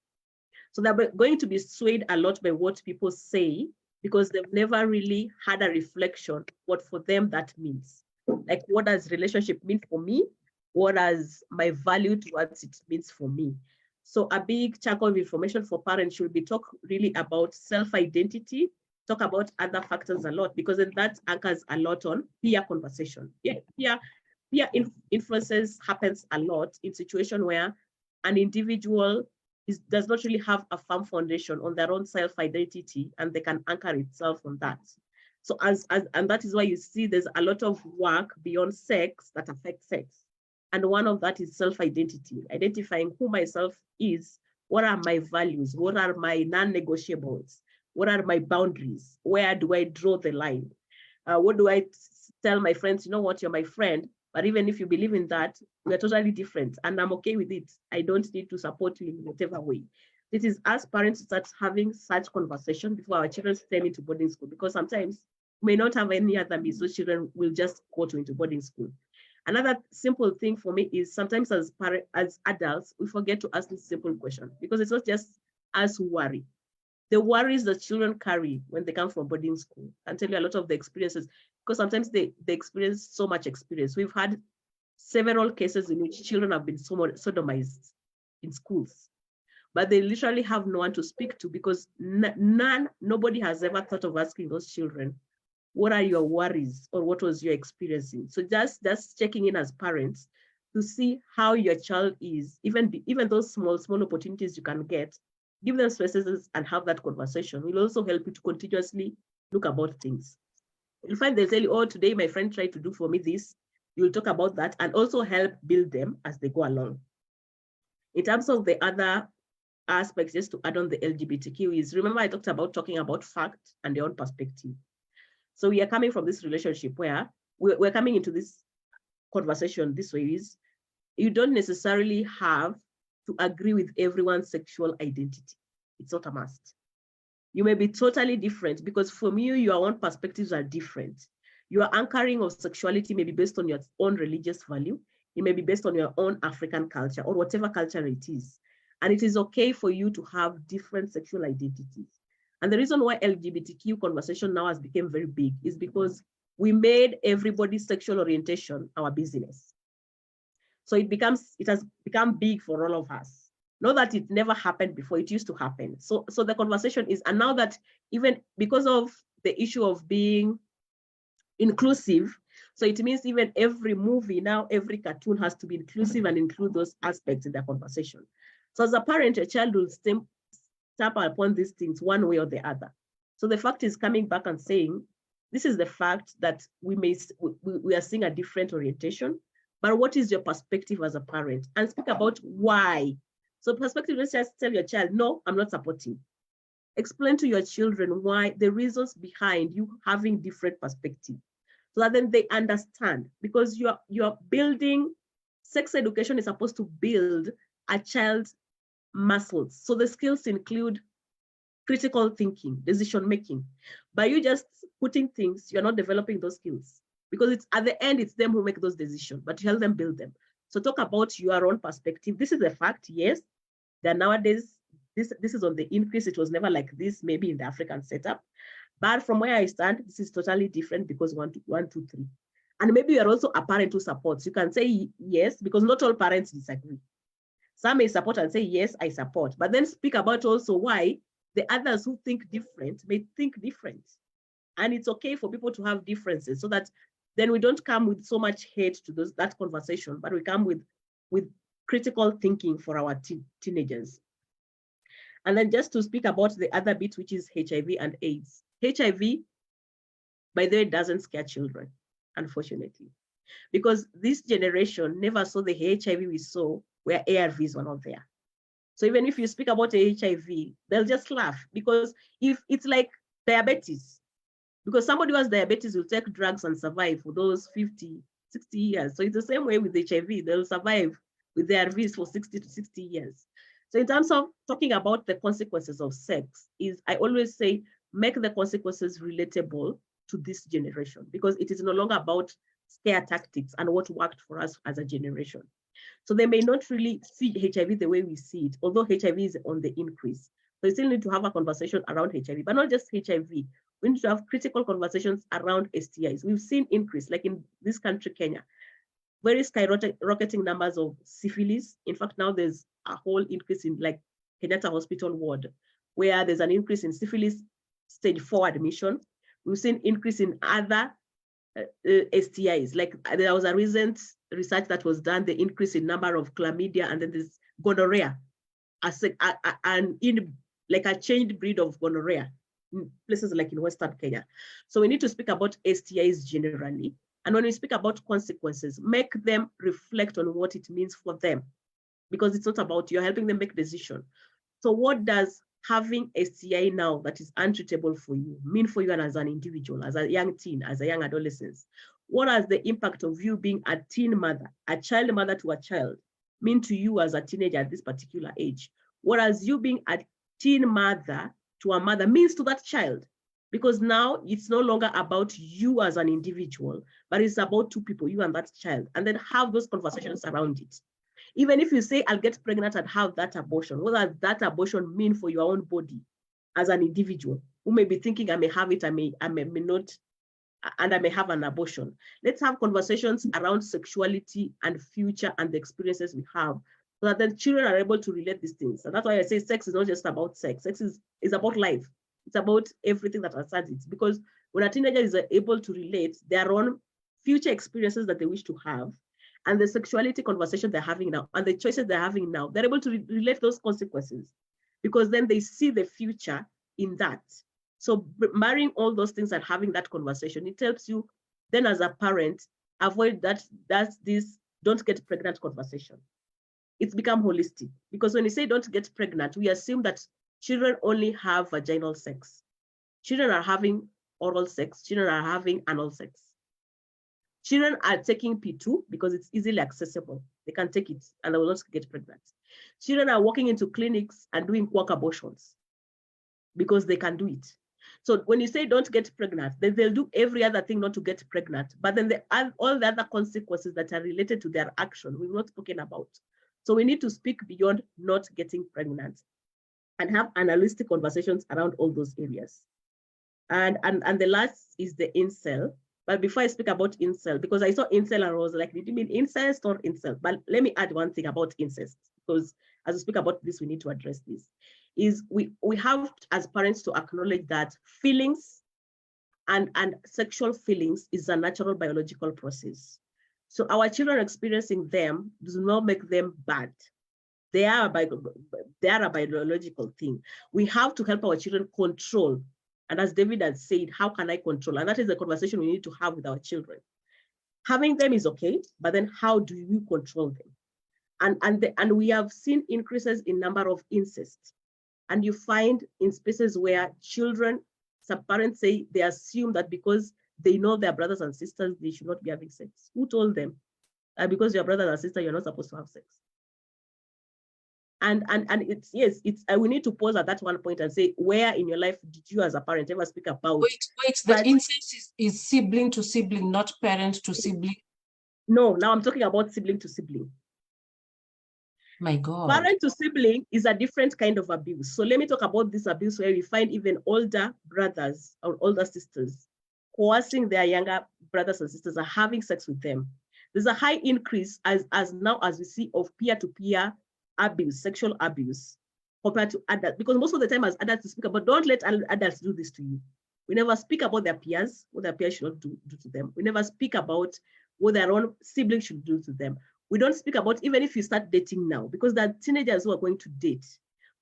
So they're going to be swayed a lot by what people say, because they've never really had a reflection what for them that means. Like, what does relationship mean for me? What does my value towards it means for me? So a big chunk of information for parents should be talk really about self-identity, talk about other factors a lot, because then that anchors a lot on peer conversation. Yeah, peer influences happens a lot in situations where an individual does not really have a firm foundation on their own self-identity, and they can anchor itself on that. So and that is why you see there's a lot of work beyond sex that affects sex. And one of that is self-identity, identifying who myself is, what are my values, what are my non-negotiables, what are my boundaries, where do I draw the line? What do I tell my friends, you know what, you're my friend, but even if you believe in that, we're totally different and I'm okay with it. I don't need to support you in whatever way. This is us parents start having such conversation before our children send into boarding school, because sometimes we may not have any other means, so children will just go into boarding school. Another simple thing for me is sometimes as adults, we forget to ask this simple question, because it's not just us who worry. The worries that children carry when they come from boarding school can tell you a lot of the experiences, because sometimes they experience so much experience. We've had several cases in which children have been sodomized in schools, but they literally have no one to speak to, because nobody has ever thought of asking those children, what are your worries, or what was your experiencing? So just checking in as parents to see how your child is, even those small opportunities you can get, give them spaces and have that conversation will also help you to continuously look about things. You'll find they'll tell you, oh, today my friend tried to do for me this. You'll talk about that and also help build them as they go along. In terms of the other aspects, just to add on the LGBTQ is, remember I talked about talking about fact and their own perspective. So we are coming from this relationship where we're coming into this conversation this way is, you don't necessarily have to agree with everyone's sexual identity. It's not a must. You may be totally different, because from you, your own perspectives are different. Your anchoring of sexuality may be based on your own religious value. It may be based on your own African culture or whatever culture it is. And it is okay for you to have different sexual identities. And the reason why LGBTQ conversation now has become very big is because we made everybody's sexual orientation our business. So it has become big for all of us. Not that it never happened before, it used to happen. So the conversation is, and now that even because of the issue of being inclusive, so it means even every movie now, every cartoon has to be inclusive and include those aspects in their conversation. So as a parent, a child will stamp upon these things one way or the other. So the fact is coming back and saying, this is the fact that we are seeing a different orientation, but what is your perspective as a parent? And speak about why. So perspective, let's just tell your child, no, I'm not supporting. Explain to your children why, the reasons behind you having different perspective, so that then they understand, because you're building, sex education is supposed to build a child's muscles. So the skills include critical thinking, decision making. By you just putting things, you're not developing those skills, because it's at the end, it's them who make those decisions, but you help them build them. So talk about your own perspective. This is a fact, yes, that nowadays, this is on the increase. It was never like this, maybe in the African setup. But from where I stand, this is totally different, because 1, 2, 3. And maybe you're also a parent who supports. You can say yes, because not all parents disagree. Some may support and say, yes, I support. But then speak about also why the others who think different may think different. And it's okay for people to have differences, so that then we don't come with so much hate to that conversation, but we come with critical thinking for our teenagers. And then just to speak about the other bit, which is HIV and AIDS. HIV, by the way, doesn't scare children, unfortunately, because this generation never saw the HIV we saw where ARVs were not there. So even if you speak about HIV, they'll just laugh, because if it's like diabetes, because somebody who has diabetes will take drugs and survive for those 50, 60 years. So it's the same way with HIV, they'll survive with the ARVs for 60 to 60 years. So in terms of talking about the consequences of sex, I always say, make the consequences relatable to this generation, because it is no longer about scare tactics and what worked for us as a generation. So they may not really see HIV the way we see it, although HIV is on the increase. So you still need to have a conversation around HIV, but not just HIV. We need to have critical conversations around STIs. We've seen increase, like in this country, Kenya, very skyrocketing numbers of syphilis. In fact, now there's a whole increase in like Kenyatta Hospital ward, where there's an increase in syphilis stage 4 admission. We've seen increase in other STIs. Like there was a recent research that was done, the increase in number of chlamydia, and then there's gonorrhea, and in like a changed breed of gonorrhea in places like in Western Kenya. So we need to speak about STIs generally. And when we speak about consequences, make them reflect on what it means for them, because it's not about you're helping them make decisions. So what does having STI now that is untreatable for you mean for you and as an individual, as a young teen, as a young adolescent? What has the impact of you being a teen mother, a child mother to a child, mean to you as a teenager at this particular age? What has you being a teen mother to a mother means to that child? Because now it's no longer about you as an individual, but it's about two people, you and that child, and then have those conversations around it. Even if you say, I'll get pregnant and have that abortion, what does that abortion mean for your own body as an individual who may be thinking, I may have it, I may not, and I may have an abortion? Let's have conversations around sexuality and future and the experiences we have, so that then children are able to relate these things. And that's why I say sex is not just about sex. Sex is about life. It's about everything that concerns it. Because when a teenager is able to relate their own future experiences that they wish to have, and the sexuality conversation they're having now, and the choices they're having now, they're able to relate those consequences, because then they see the future in that. So marrying all those things and having that conversation, it helps you then as a parent avoid this don't get pregnant conversation. It's become holistic, because when you say don't get pregnant, we assume that children only have vaginal sex. Children are having oral sex. Children are having anal sex. Children are taking P2 because it's easily accessible. They can take it and they will not get pregnant. Children are walking into clinics and doing quack abortions because they can do it. So when you say don't get pregnant, then they'll do every other thing not to get pregnant. But then all the other consequences that are related to their action, we've not spoken about. So we need to speak beyond not getting pregnant and have analytic conversations around all those areas. And the last is the incel. But before I speak about incel, because I saw incel and I was like, did you mean incest or incel? But let me add one thing about incest, because as we speak about this, we need to address this. Is we have as parents to acknowledge that feelings and sexual feelings is a natural biological process. So our children experiencing them does not make them bad. They are a biological thing. We have to help our children control. And as David has said, how can I control? And that is the conversation we need to have with our children. Having them is okay, but then how do you control them? And we have seen increases in number of incest. And you find in spaces where children, some parents say they assume that because they know their brothers and sisters, they should not be having sex. Who told them that because you're brothers and sisters, you're not supposed to have sex? And it's, yes, it's, we need to pause at that one point and say, where in your life did you as a parent ever speak about? Wait, the incest is sibling to sibling, not parent to sibling. No, now I'm talking about sibling to sibling. My God. Parent to sibling is a different kind of abuse. So let me talk about this abuse where we find even older brothers or older sisters coercing their younger brothers and sisters are having sex with them. There's a high increase as now as we see of peer-to-peer abuse, sexual abuse, compared to adults. Because most of the time as adults we speak about, don't let adults do this to you. We never speak about their peers, what their peers should not do to them. We never speak about what their own siblings should do to them. We don't speak about, even if you start dating now, because there are teenagers who are going to date.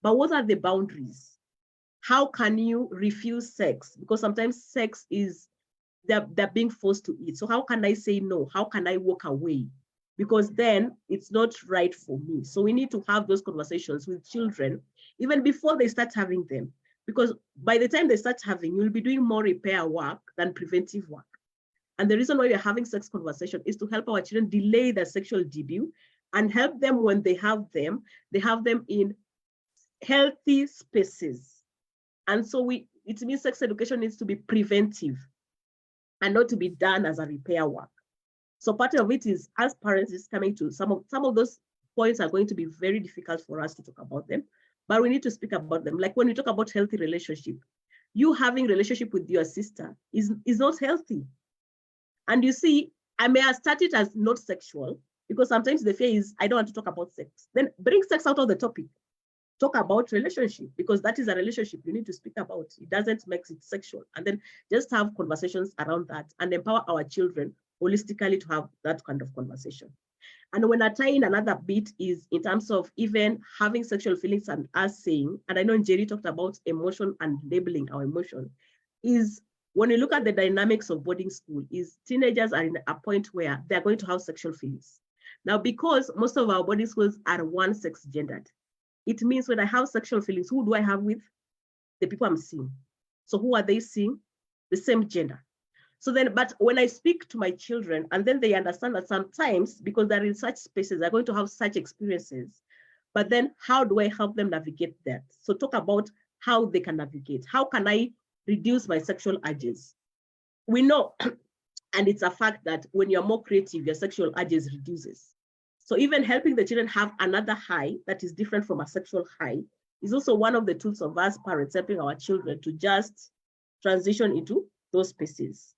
But what are the boundaries? How can you refuse sex? Because sometimes sex is, they're being forced to eat. So how can I say no? How can I walk away? Because then it's not right for me. So we need to have those conversations with children, even before they start having them. Because by the time they start having, you'll be doing more repair work than preventive work. And the reason why we're having sex conversation is to help our children delay their sexual debut and help them when they have them in healthy spaces. And so it means sex education needs to be preventive and not to be done as a repair work. So part of it is, as parents, is coming to some of those points are going to be very difficult for us to talk about them, but we need to speak about them. Like when we talk about healthy relationship, you having relationship with your sister is not healthy. And you see, I may have started as not sexual because sometimes the fear is, I don't want to talk about sex. Then bring sex out of the topic. Talk about relationship, because that is a relationship you need to speak about. It doesn't make it sexual. And then just have conversations around that and empower our children holistically to have that kind of conversation. And when I tie in another bit is in terms of even having sexual feelings and us saying, and I know Jerry talked about emotion and labeling our emotion, is when you look at the dynamics of boarding school, is teenagers are in a point where they're going to have sexual feelings. Now, because most of our boarding schools are one sex gendered, it means when I have sexual feelings, who do I have with? The people I'm seeing. So who are they seeing? The same gender. So then, but when I speak to my children, and then they understand that sometimes, because they're in such spaces, they're going to have such experiences, but then how do I help them navigate that? So talk about how they can navigate. How can I reduce my sexual urges? We know, and it's a fact that when you're more creative, your sexual urges reduces. So even helping the children have another high that is different from a sexual high is also one of the tools of us parents helping our children to just transition into those spaces.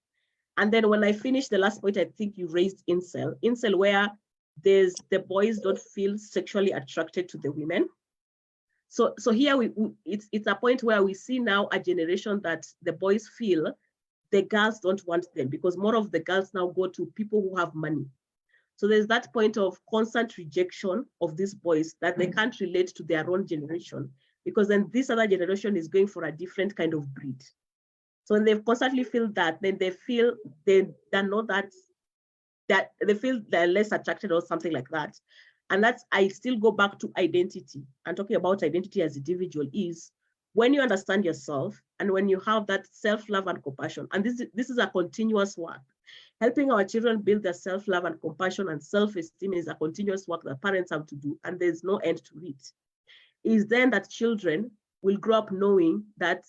And then when I finish the last point, I think you raised incel where the boys don't feel sexually attracted to the women. So here it's a point where we see now a generation that the boys feel the girls don't want them because more of the girls now go to people who have money. So there's that point of constant rejection of these boys that they can't relate to their own generation because then this other generation is going for a different kind of breed. So when they constantly feel that, then they feel they're not that they feel they're less attracted or something like that. And that's, I still go back to identity and talking about identity as individual is when you understand yourself and when you have that self-love and compassion, and this is a continuous work. Helping our children build their self-love and compassion and self-esteem is a continuous work that parents have to do, and there's no end to it. Is then that children will grow up knowing that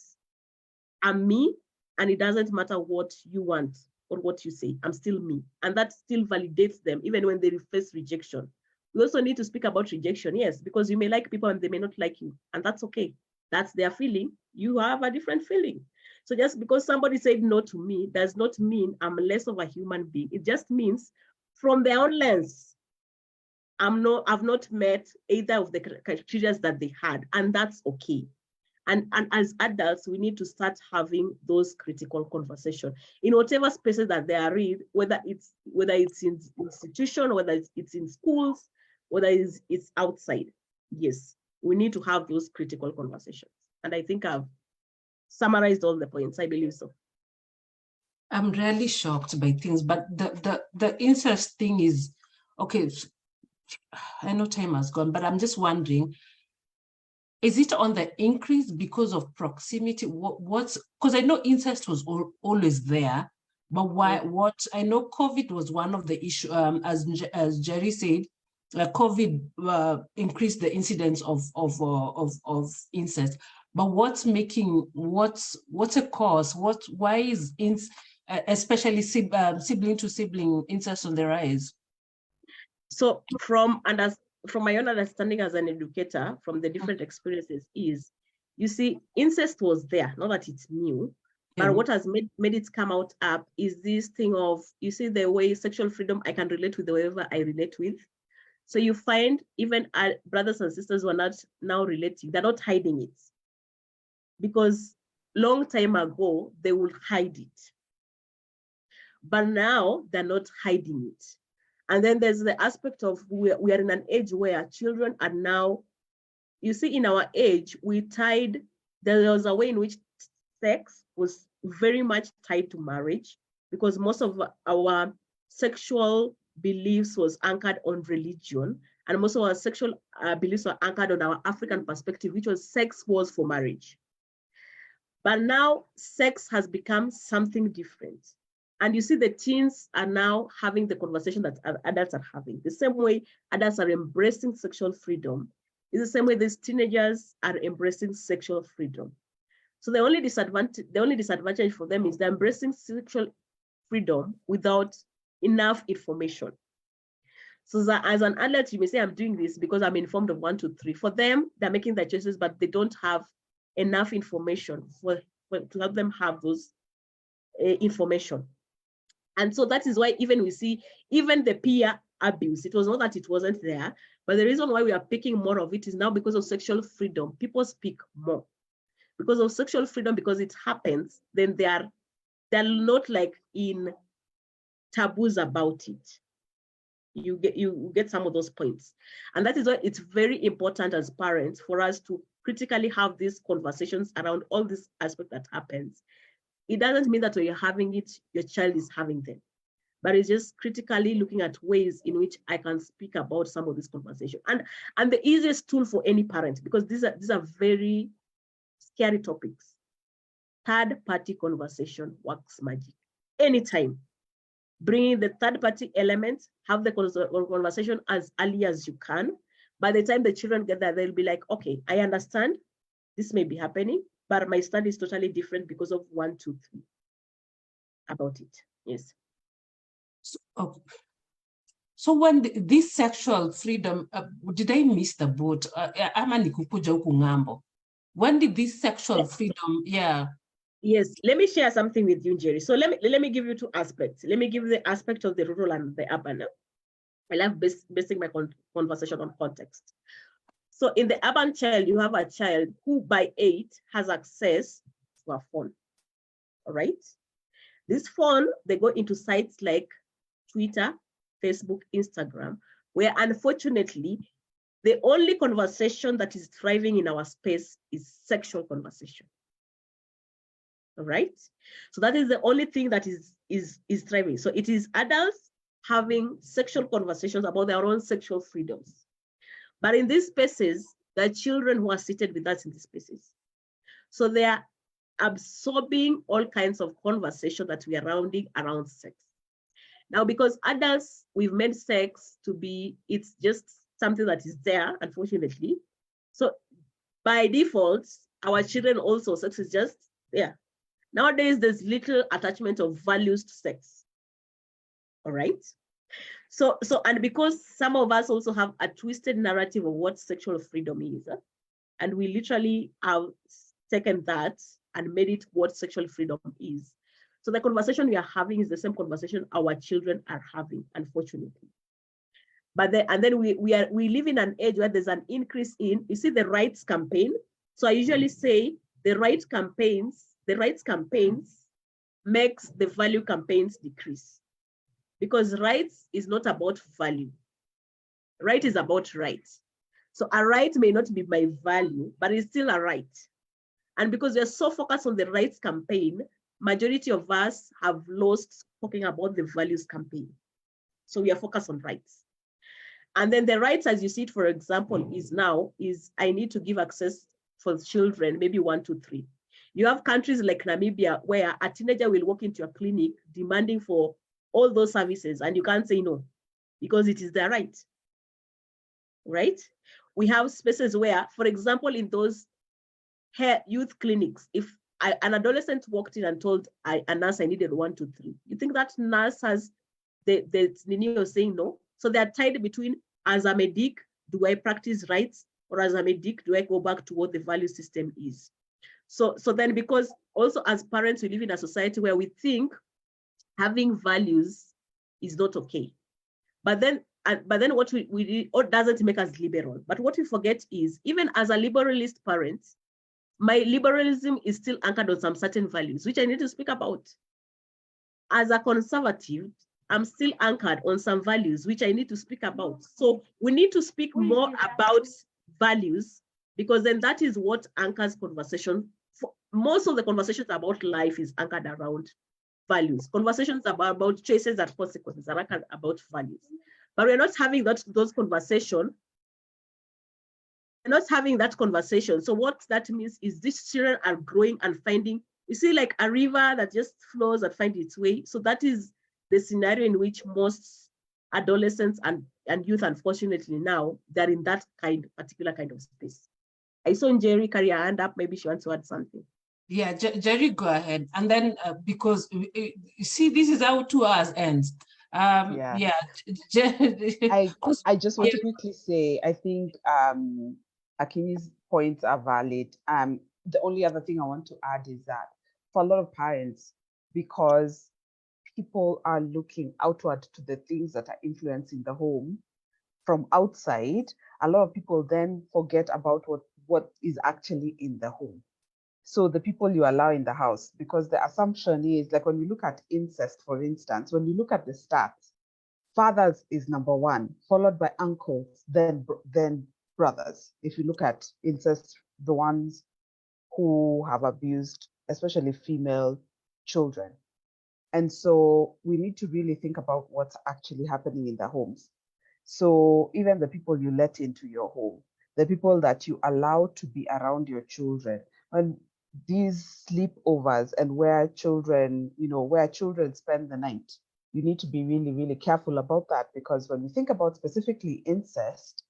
I'm me, and it doesn't matter what you want or what you say, I'm still me. And that still validates them, even when they face rejection. We also need to speak about rejection, yes, because you may like people and they may not like you, and that's okay. That's their feeling. You have a different feeling. So just because somebody said no to me does not mean I'm less of a human being. It just means from their own lens, I've not met either of the criteria that they had, and that's okay. And as adults, we need to start having those critical conversations in whatever spaces that they are in, whether it's in institution, whether it's in schools, whether it's outside. yes, we need to have those critical conversations. And I think I've summarized all the points. I believe so. I'm really shocked by things, but the incest thing is, okay, I know time has gone, but I'm just wondering, is it on the increase because of proximity? What's, because I know incest was always there, but why? What I know, COVID was one of the issue. As Jerry said, COVID increased the incidence of incest. But what's a cause? Why is especially sibling to sibling incest on the rise? So from my own understanding as an educator, from the different experiences is, you see, incest was there, not that it's new, but what has made it come out up is this thing of, you see, the way sexual freedom, I can relate with whoever I relate with. So you find even our brothers and sisters who are not now relating, they're not hiding it. Because long time ago, they would hide it. But now they're not hiding it. And then there's the aspect of we are in an age where children are now, you see, in our age, there was a way in which sex was very much tied to marriage, because most of our sexual beliefs was anchored on religion, and most of our sexual beliefs were anchored on our African perspective, which was sex was for marriage. But now sex has become something different. And you see the teens are now having the conversation that adults are having. The same way adults are embracing sexual freedom is the same way these teenagers are embracing sexual freedom. So the only disadvantage for them is they're embracing sexual freedom without enough information. So that as an adult, you may say, I'm doing this because I'm informed of 1, 2, 3. For them, they're making their choices, but they don't have enough information to help them have those information. And so that is why even we see even the peer abuse. It was not that it wasn't there, but the reason why we are picking more of it is now because of sexual freedom. People speak more because of sexual freedom, because it happens. Then they're not like in taboos about it. You get some of those points, and that is why it's very important as parents for us to critically have these conversations around all this aspect that happens. It doesn't mean that when you're having it, your child is having them, but it's just critically looking at ways in which I can speak about some of this conversation. And the easiest tool for any parent, because these are very scary topics, third-party conversation works magic. Anytime, bring in the third-party elements, have the conversation as early as you can. By the time the children get there, they'll be like, okay, I understand this may be happening, but my stand is totally different because of 1, 2, 3 about it. Yes. So when this sexual freedom, did I miss the boat? When did this sexual freedom, Yes, let me share something with you, Jerry. So let me give you 2 aspects. Let me give you the aspect of the rural and the urban. I love basing my conversation on context. So in the urban child, you have a child who by 8 has access to a phone, all right? This phone, they go into sites like Twitter, Facebook, Instagram, where unfortunately, the only conversation that is thriving in our space is sexual conversation, all right? So that is the only thing that is thriving. So it is adults having sexual conversations about their own sexual freedoms. But in these spaces, there are children who are seated with us in these spaces. So they are absorbing all kinds of conversation that we are rounding around sex. Now, because adults, we've made sex to be, it's just something that is there, unfortunately. So by default, our children also, sex is just there. Nowadays, there's little attachment of values to sex, all right? So, and because some of us also have a twisted narrative of what sexual freedom is, and we literally have taken that and made it what sexual freedom is. So the conversation we are having is the same conversation our children are having, unfortunately. But then we live in an age where there's an increase in, you see, the rights campaign. So I usually say the rights campaigns makes the value campaigns decrease. Because rights is not about value. Right is about rights. So a right may not be my value, but it's still a right. And because we're so focused on the rights campaign, majority of us have lost talking about the values campaign. So we are focused on rights. And then the rights, as you see it, for example, is I need to give access for children, maybe 1, 2, 3. You have countries like Namibia where a teenager will walk into a clinic demanding for all those services and you can't say no because it is their right, right? We have spaces where, for example, in those youth clinics, if an adolescent walked in and told a nurse I needed 1, 2, 3, you think that nurse has the Nini of saying no? So they're tied between, as a medic, do I practice rights? Or as a medic, do I go back to what the value system is? So then, because also as parents, we live in a society where we think having values is not okay. But then what we or doesn't make us liberal. But what we forget is, even as a liberalist parent, my liberalism is still anchored on some certain values, which I need to speak about. As a conservative, I'm still anchored on some values, which I need to speak about. So we need to speak more about values, because then that is what anchors conversation. Most of the conversations about life is anchored around values. Conversations about choices and consequences are anchored about values. But we're not having those conversations. We're not having that conversation. So what that means is these children are growing and finding, you see, like a river that just flows and finds its way. So that is the scenario in which most adolescents and youth, unfortunately now, they're in that particular kind of space. I saw Jerry carry her hand up. Maybe she wants to add something. Yeah, Jerry, go ahead. And then because you see, this is how 2 hours ends. I just want to quickly say, I think Akini's points are valid. The only other thing I want to add is that for a lot of parents, because people are looking outward to the things that are influencing the home from outside, a lot of people then forget about what is actually in the home. So the people you allow in the house, because the assumption is, like when we look at incest, for instance, when you look at the stats, fathers is number 1, followed by uncles, then brothers. If you look at incest, the ones who have abused, especially female children. And so we need to really think about what's actually happening in the homes. So even the people you let into your home, the people that you allow to be around your children, and these sleepovers and where children spend the night, you need to be really, really careful about that, because when we think about specifically incest,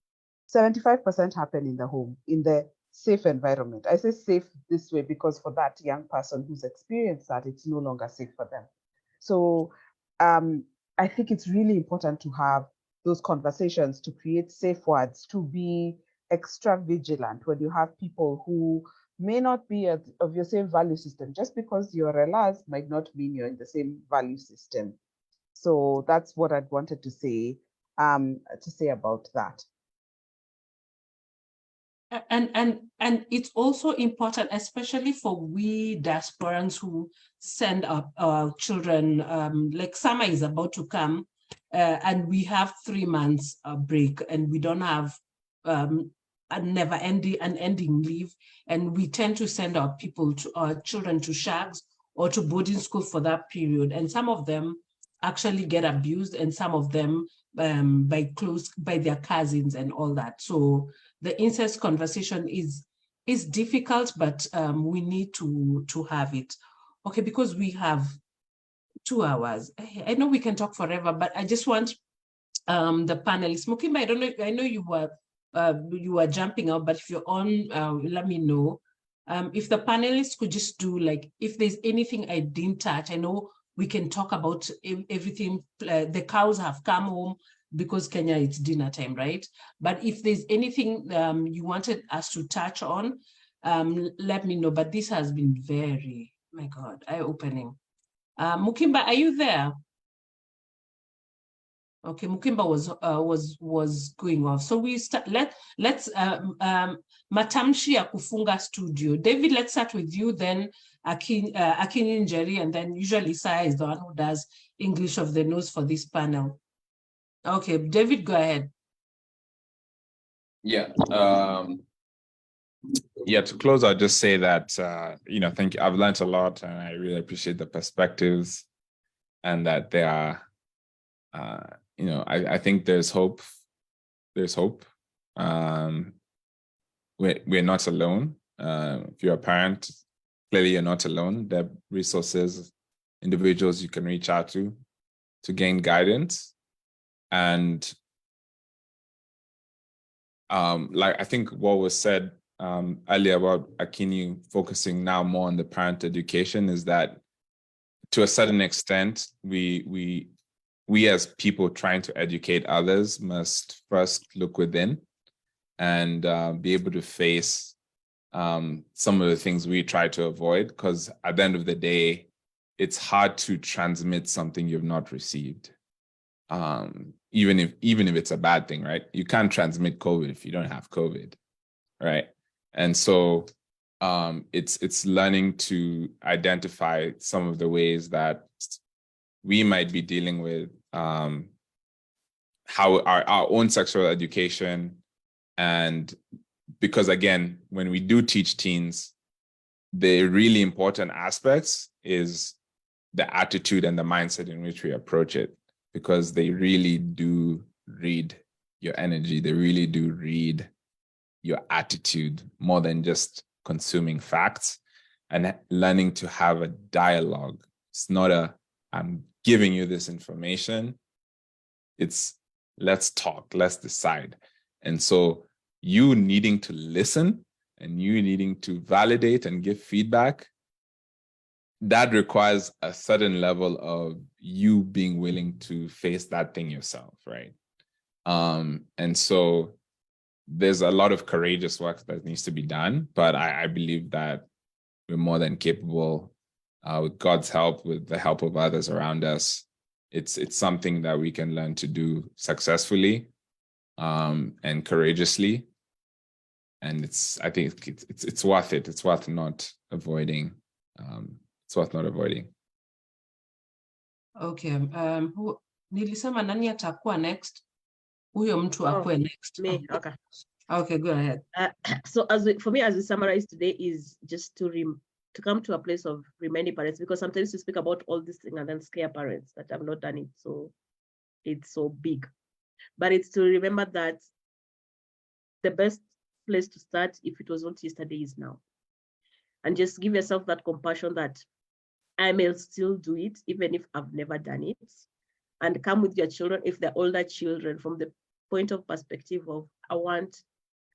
75% happen in the home, in the safe environment. I say safe this way because for that young person who's experienced that, it's no longer safe for them. So I think it's really important to have those conversations, to create safe words, to be extra vigilant when you have people who may not be of your same value system. Just because you're relas might not mean you're in the same value system. So that's what I'd wanted to say about that. And it's also important, especially for we diasporans who send our children, like summer is about to come, and we have 3 months break, and we don't have ending leave, and we tend to send our children to shags or to boarding school for that period, and some of them actually get abused, and some of them by their cousins and all that. So the incest conversation is difficult, but we need to have it. Okay, because we have 2 hours. I know we can talk forever, but I just want the panelists. Mukimba, I don't know. I know you were jumping out, but if you're on, let me know. If the panelists could just do, like, if there's anything I didn't touch, I know we can talk about everything. The cows have come home because Kenya, it's dinner time, right? But if there's anything you wanted us to touch on, let me know. But this has been very, my God, eye-opening. Mukimba, are you there? Okay, Mukimba was going off. So we start. Let's matamshi ya kufunga studio. David, let's start with you. Then Akin Njeri, and then usually Saya is the one who does English of the Nose for this panel. Okay, David, go ahead. Yeah. Yeah, to close, I'll just say that, thank you. I've learned a lot and I really appreciate the perspectives and that there are, I think there's hope. There's hope. We're not alone. If you're a parent, clearly you're not alone. There are resources, individuals you can reach out to gain guidance. And like I think what was said earlier about Akini focusing now more on the parent education is that to a certain extent, we as people trying to educate others must first look within and be able to face some of the things we try to avoid, because at the end of the day, it's hard to transmit something you've not received. Even if it's a bad thing, right? You can't transmit COVID if you don't have COVID, right? And so it's learning to identify some of the ways that we might be dealing with how our own sexual education. And because again, when we do teach teens, the really important aspects is the attitude and the mindset in which we approach it, because they really do read your energy. They really do read your attitude more than just consuming facts, and learning to have a dialogue. It's not I'm giving you this information. It's let's talk, let's decide. And so you needing to listen and you needing to validate and give feedback, that requires a certain level of you being willing to face that thing yourself, right? And so there's a lot of courageous work that needs to be done, but I believe that we're more than capable, with God's help, with the help of others around us. It's something that we can learn to do successfully and courageously. And I think it's worth it. It's worth not avoiding. It's worth not avoiding. Okay. Nilisema nani atakuwa next? Huyo mtu akue next. Me, okay. Okay, go ahead. So for me, as we summarize today, is just to come to a place of reminding parents, because sometimes you speak about all these things and then scare parents that have not done it, so it's so big. But it's to remember that the best place to start, if it was not yesterday, is now. And just give yourself that compassion that I may still do it, even if I've never done it. And come with your children, if they're older children, from the point of perspective of,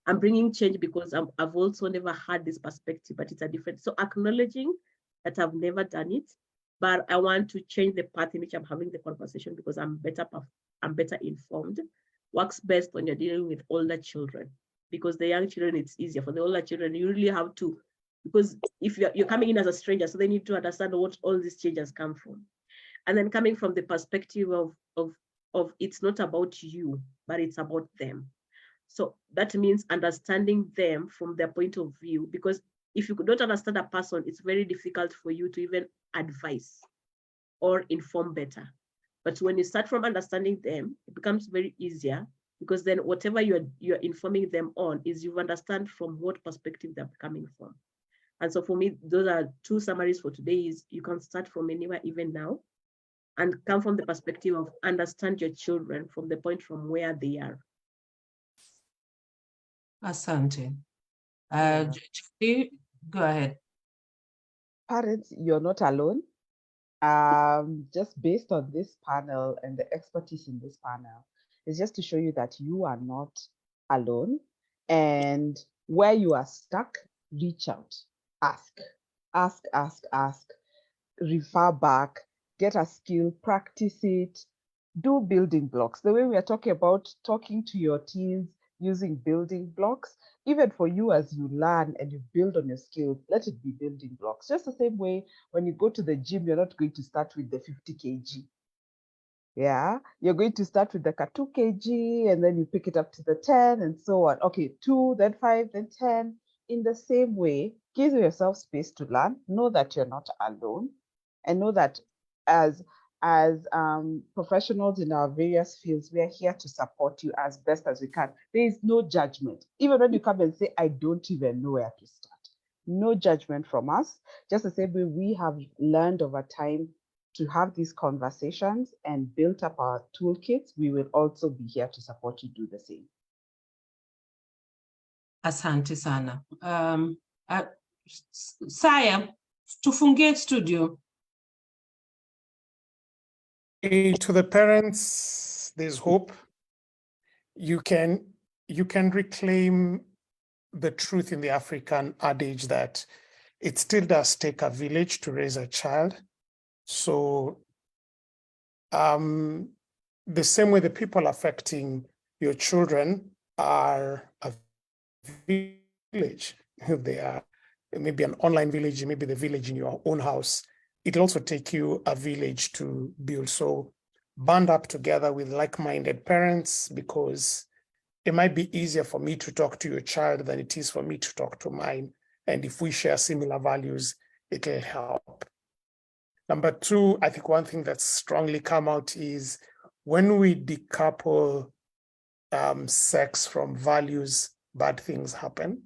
I'm bringing change because I've also never had this perspective, but it's a different. So acknowledging that I've never done it, but I want to change the path in which I'm having the conversation because I'm better informed. Works best when you're dealing with older children, because the young children, it's easier. For the older children, you really have to, because if you're coming in as a stranger, so they need to understand what all these changes come from. And then coming from the perspective of it's not about you, but it's about them. So that means understanding them from their point of view, because if you don't understand a person, it's very difficult for you to even advise or inform better. But when you start from understanding them, it becomes very easier, because then whatever you're informing them on is you understand from what perspective they're coming from. And so for me, those are two summaries for today. Is you can start from anywhere, even now, and come from the perspective of understand your children from the point from where they are. Asante. Go ahead. Parents, you're not alone. Just based on this panel and the expertise in this panel, is just to show you that you are not alone. And where you are stuck, reach out, ask, refer back, get a skill, practice it, do building blocks. The way we are talking about talking to your teens using building blocks, even for you as you learn and you build on your skills, let it be building blocks. Just the same way when you go to the gym, you're not going to start with the 50 kg. Yeah, you're going to start with the 2 kg and then you pick it up to the 10 and so on. Okay, 2, then 5, then 10. In the same way, give yourself space to learn. Know that you're not alone, and know that as as professionals in our various fields, we are here to support you as best as we can. There is no judgment. Even when you come and say, I don't even know where to start. No judgment from us. Just the same way we have learned over time to have these conversations and built up our toolkits, we will also be here to support you do the same. Asante sana. Saya, tufungie studio. To the parents, there's hope. You can reclaim the truth in the African adage that it still does take a village to raise a child. So the same way the people affecting your children are a village, they are maybe an online village, maybe the village in your own house. It'll also take you a village to build. So band up together with like-minded parents, because it might be easier for me to talk to your child than it is for me to talk to mine. And if we share similar values, it'll help. Number two, I think one thing that's strongly come out is when we decouple sex from values, bad things happen.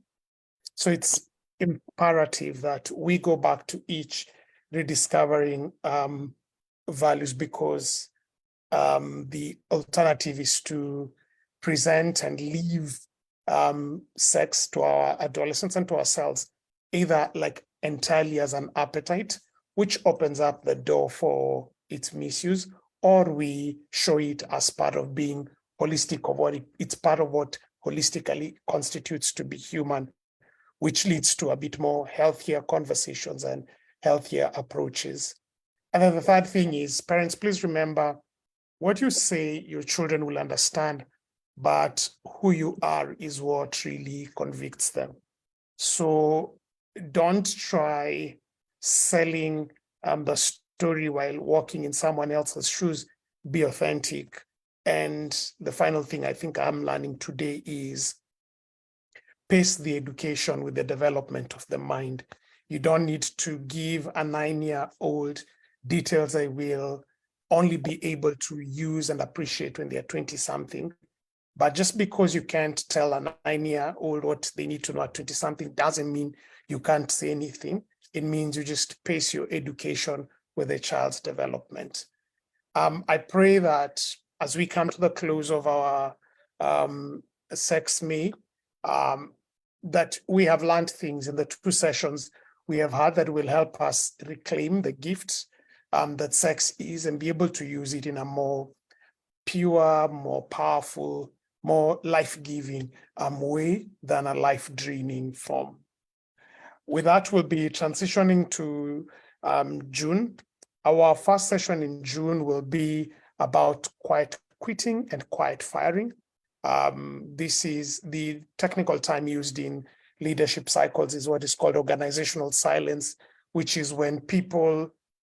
So it's imperative that we go back to each rediscovering values, because the alternative is to present and leave sex to our adolescents and to ourselves, either like entirely as an appetite, which opens up the door for its misuse, or we show it as part of being holistic, of what it's part of what holistically constitutes to be human, which leads to a bit more healthier conversations and healthier approaches. And then the third thing is, parents, please remember, what you say your children will understand, but who you are is what really convicts them. So don't try selling the story while walking in someone else's shoes. Be authentic. And the final thing I think I'm learning today is pace the education with the development of the mind. You don't need to give a 9-year-old details they will only be able to use and appreciate when they're 20-something. But just because you can't tell a 9-year-old what they need to know at 20-something doesn't mean you can't say anything. It means you just pace your education with a child's development. I pray that as we come to the close of our Sex May, that we have learned things in the 2 sessions we have had that will help us reclaim the gifts that sex is, and be able to use it in a more pure, more powerful, more life-giving way than a life-draining form. With that, we'll be transitioning to June. Our first session in June will be about quiet quitting and quiet firing. This is the technical term used in leadership cycles, is what is called organizational silence, which is when people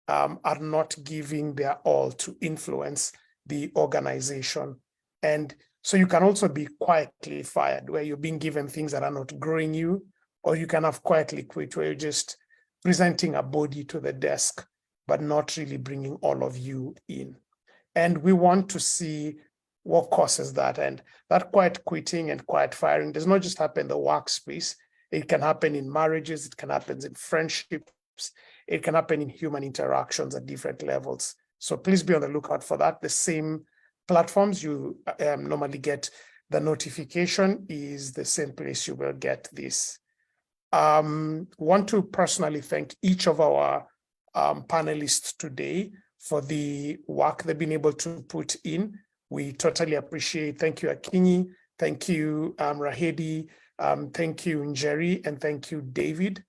are not giving their all to influence the organization. And so you can also be quietly fired, where you're being given things that are not growing you, or you can have quietly quit, where you're just presenting a body to the desk, but not really bringing all of you in. And we want to see what causes that. And that quiet quitting and quiet firing does not just happen in the workspace. It can happen in marriages, it can happen in friendships, it can happen in human interactions at different levels. So please be on the lookout for that. The same platforms you normally get the notification is the same place you will get this. Want to personally thank each of our panelists today for the work they've been able to put in. We totally appreciate. Thank you, Akinyi. Thank you, Rahedi. Thank you, Njeri, and thank you, David.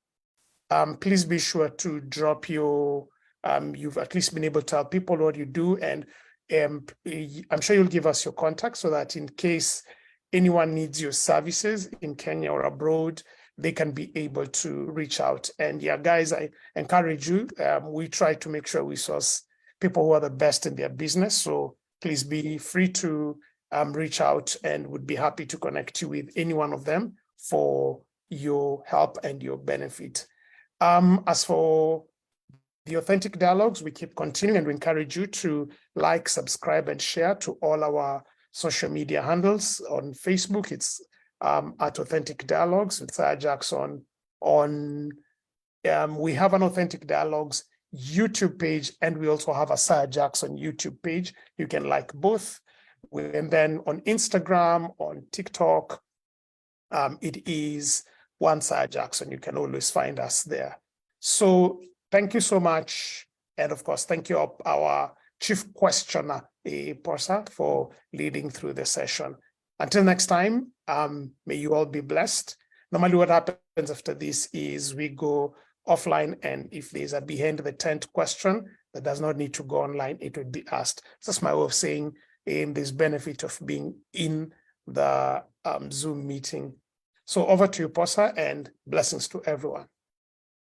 Please be sure to drop your, you've at least been able to tell people what you do, and I'm sure you'll give us your contact so that in case anyone needs your services in Kenya or abroad, they can be able to reach out. And yeah, guys, I encourage you. We try to make sure we source people who are the best in their business. So please be free to reach out, and would be happy to connect you with any one of them for your help and your benefit. As for the Authentic Dialogues, we keep continuing, and we encourage you to like, subscribe, and share to all our social media handles. On Facebook, it's at Authentic Dialogues with Sarah Jackson. We have an Authentic Dialogues YouTube page, and we also have a Sarah Jackson YouTube page. You can like both. And then on Instagram, on TikTok, it is one Sarah Jackson. You can always find us there. So thank you so much. And of course, thank you, our chief questioner, Porsa, for leading through the session. Until next time, may you all be blessed. Normally what happens after this is we go offline, and if there's a behind the tent question that does not need to go online, it would be asked. That's my way of saying this benefit of being in the Zoom meeting. So over to you, Porsa, and blessings to everyone.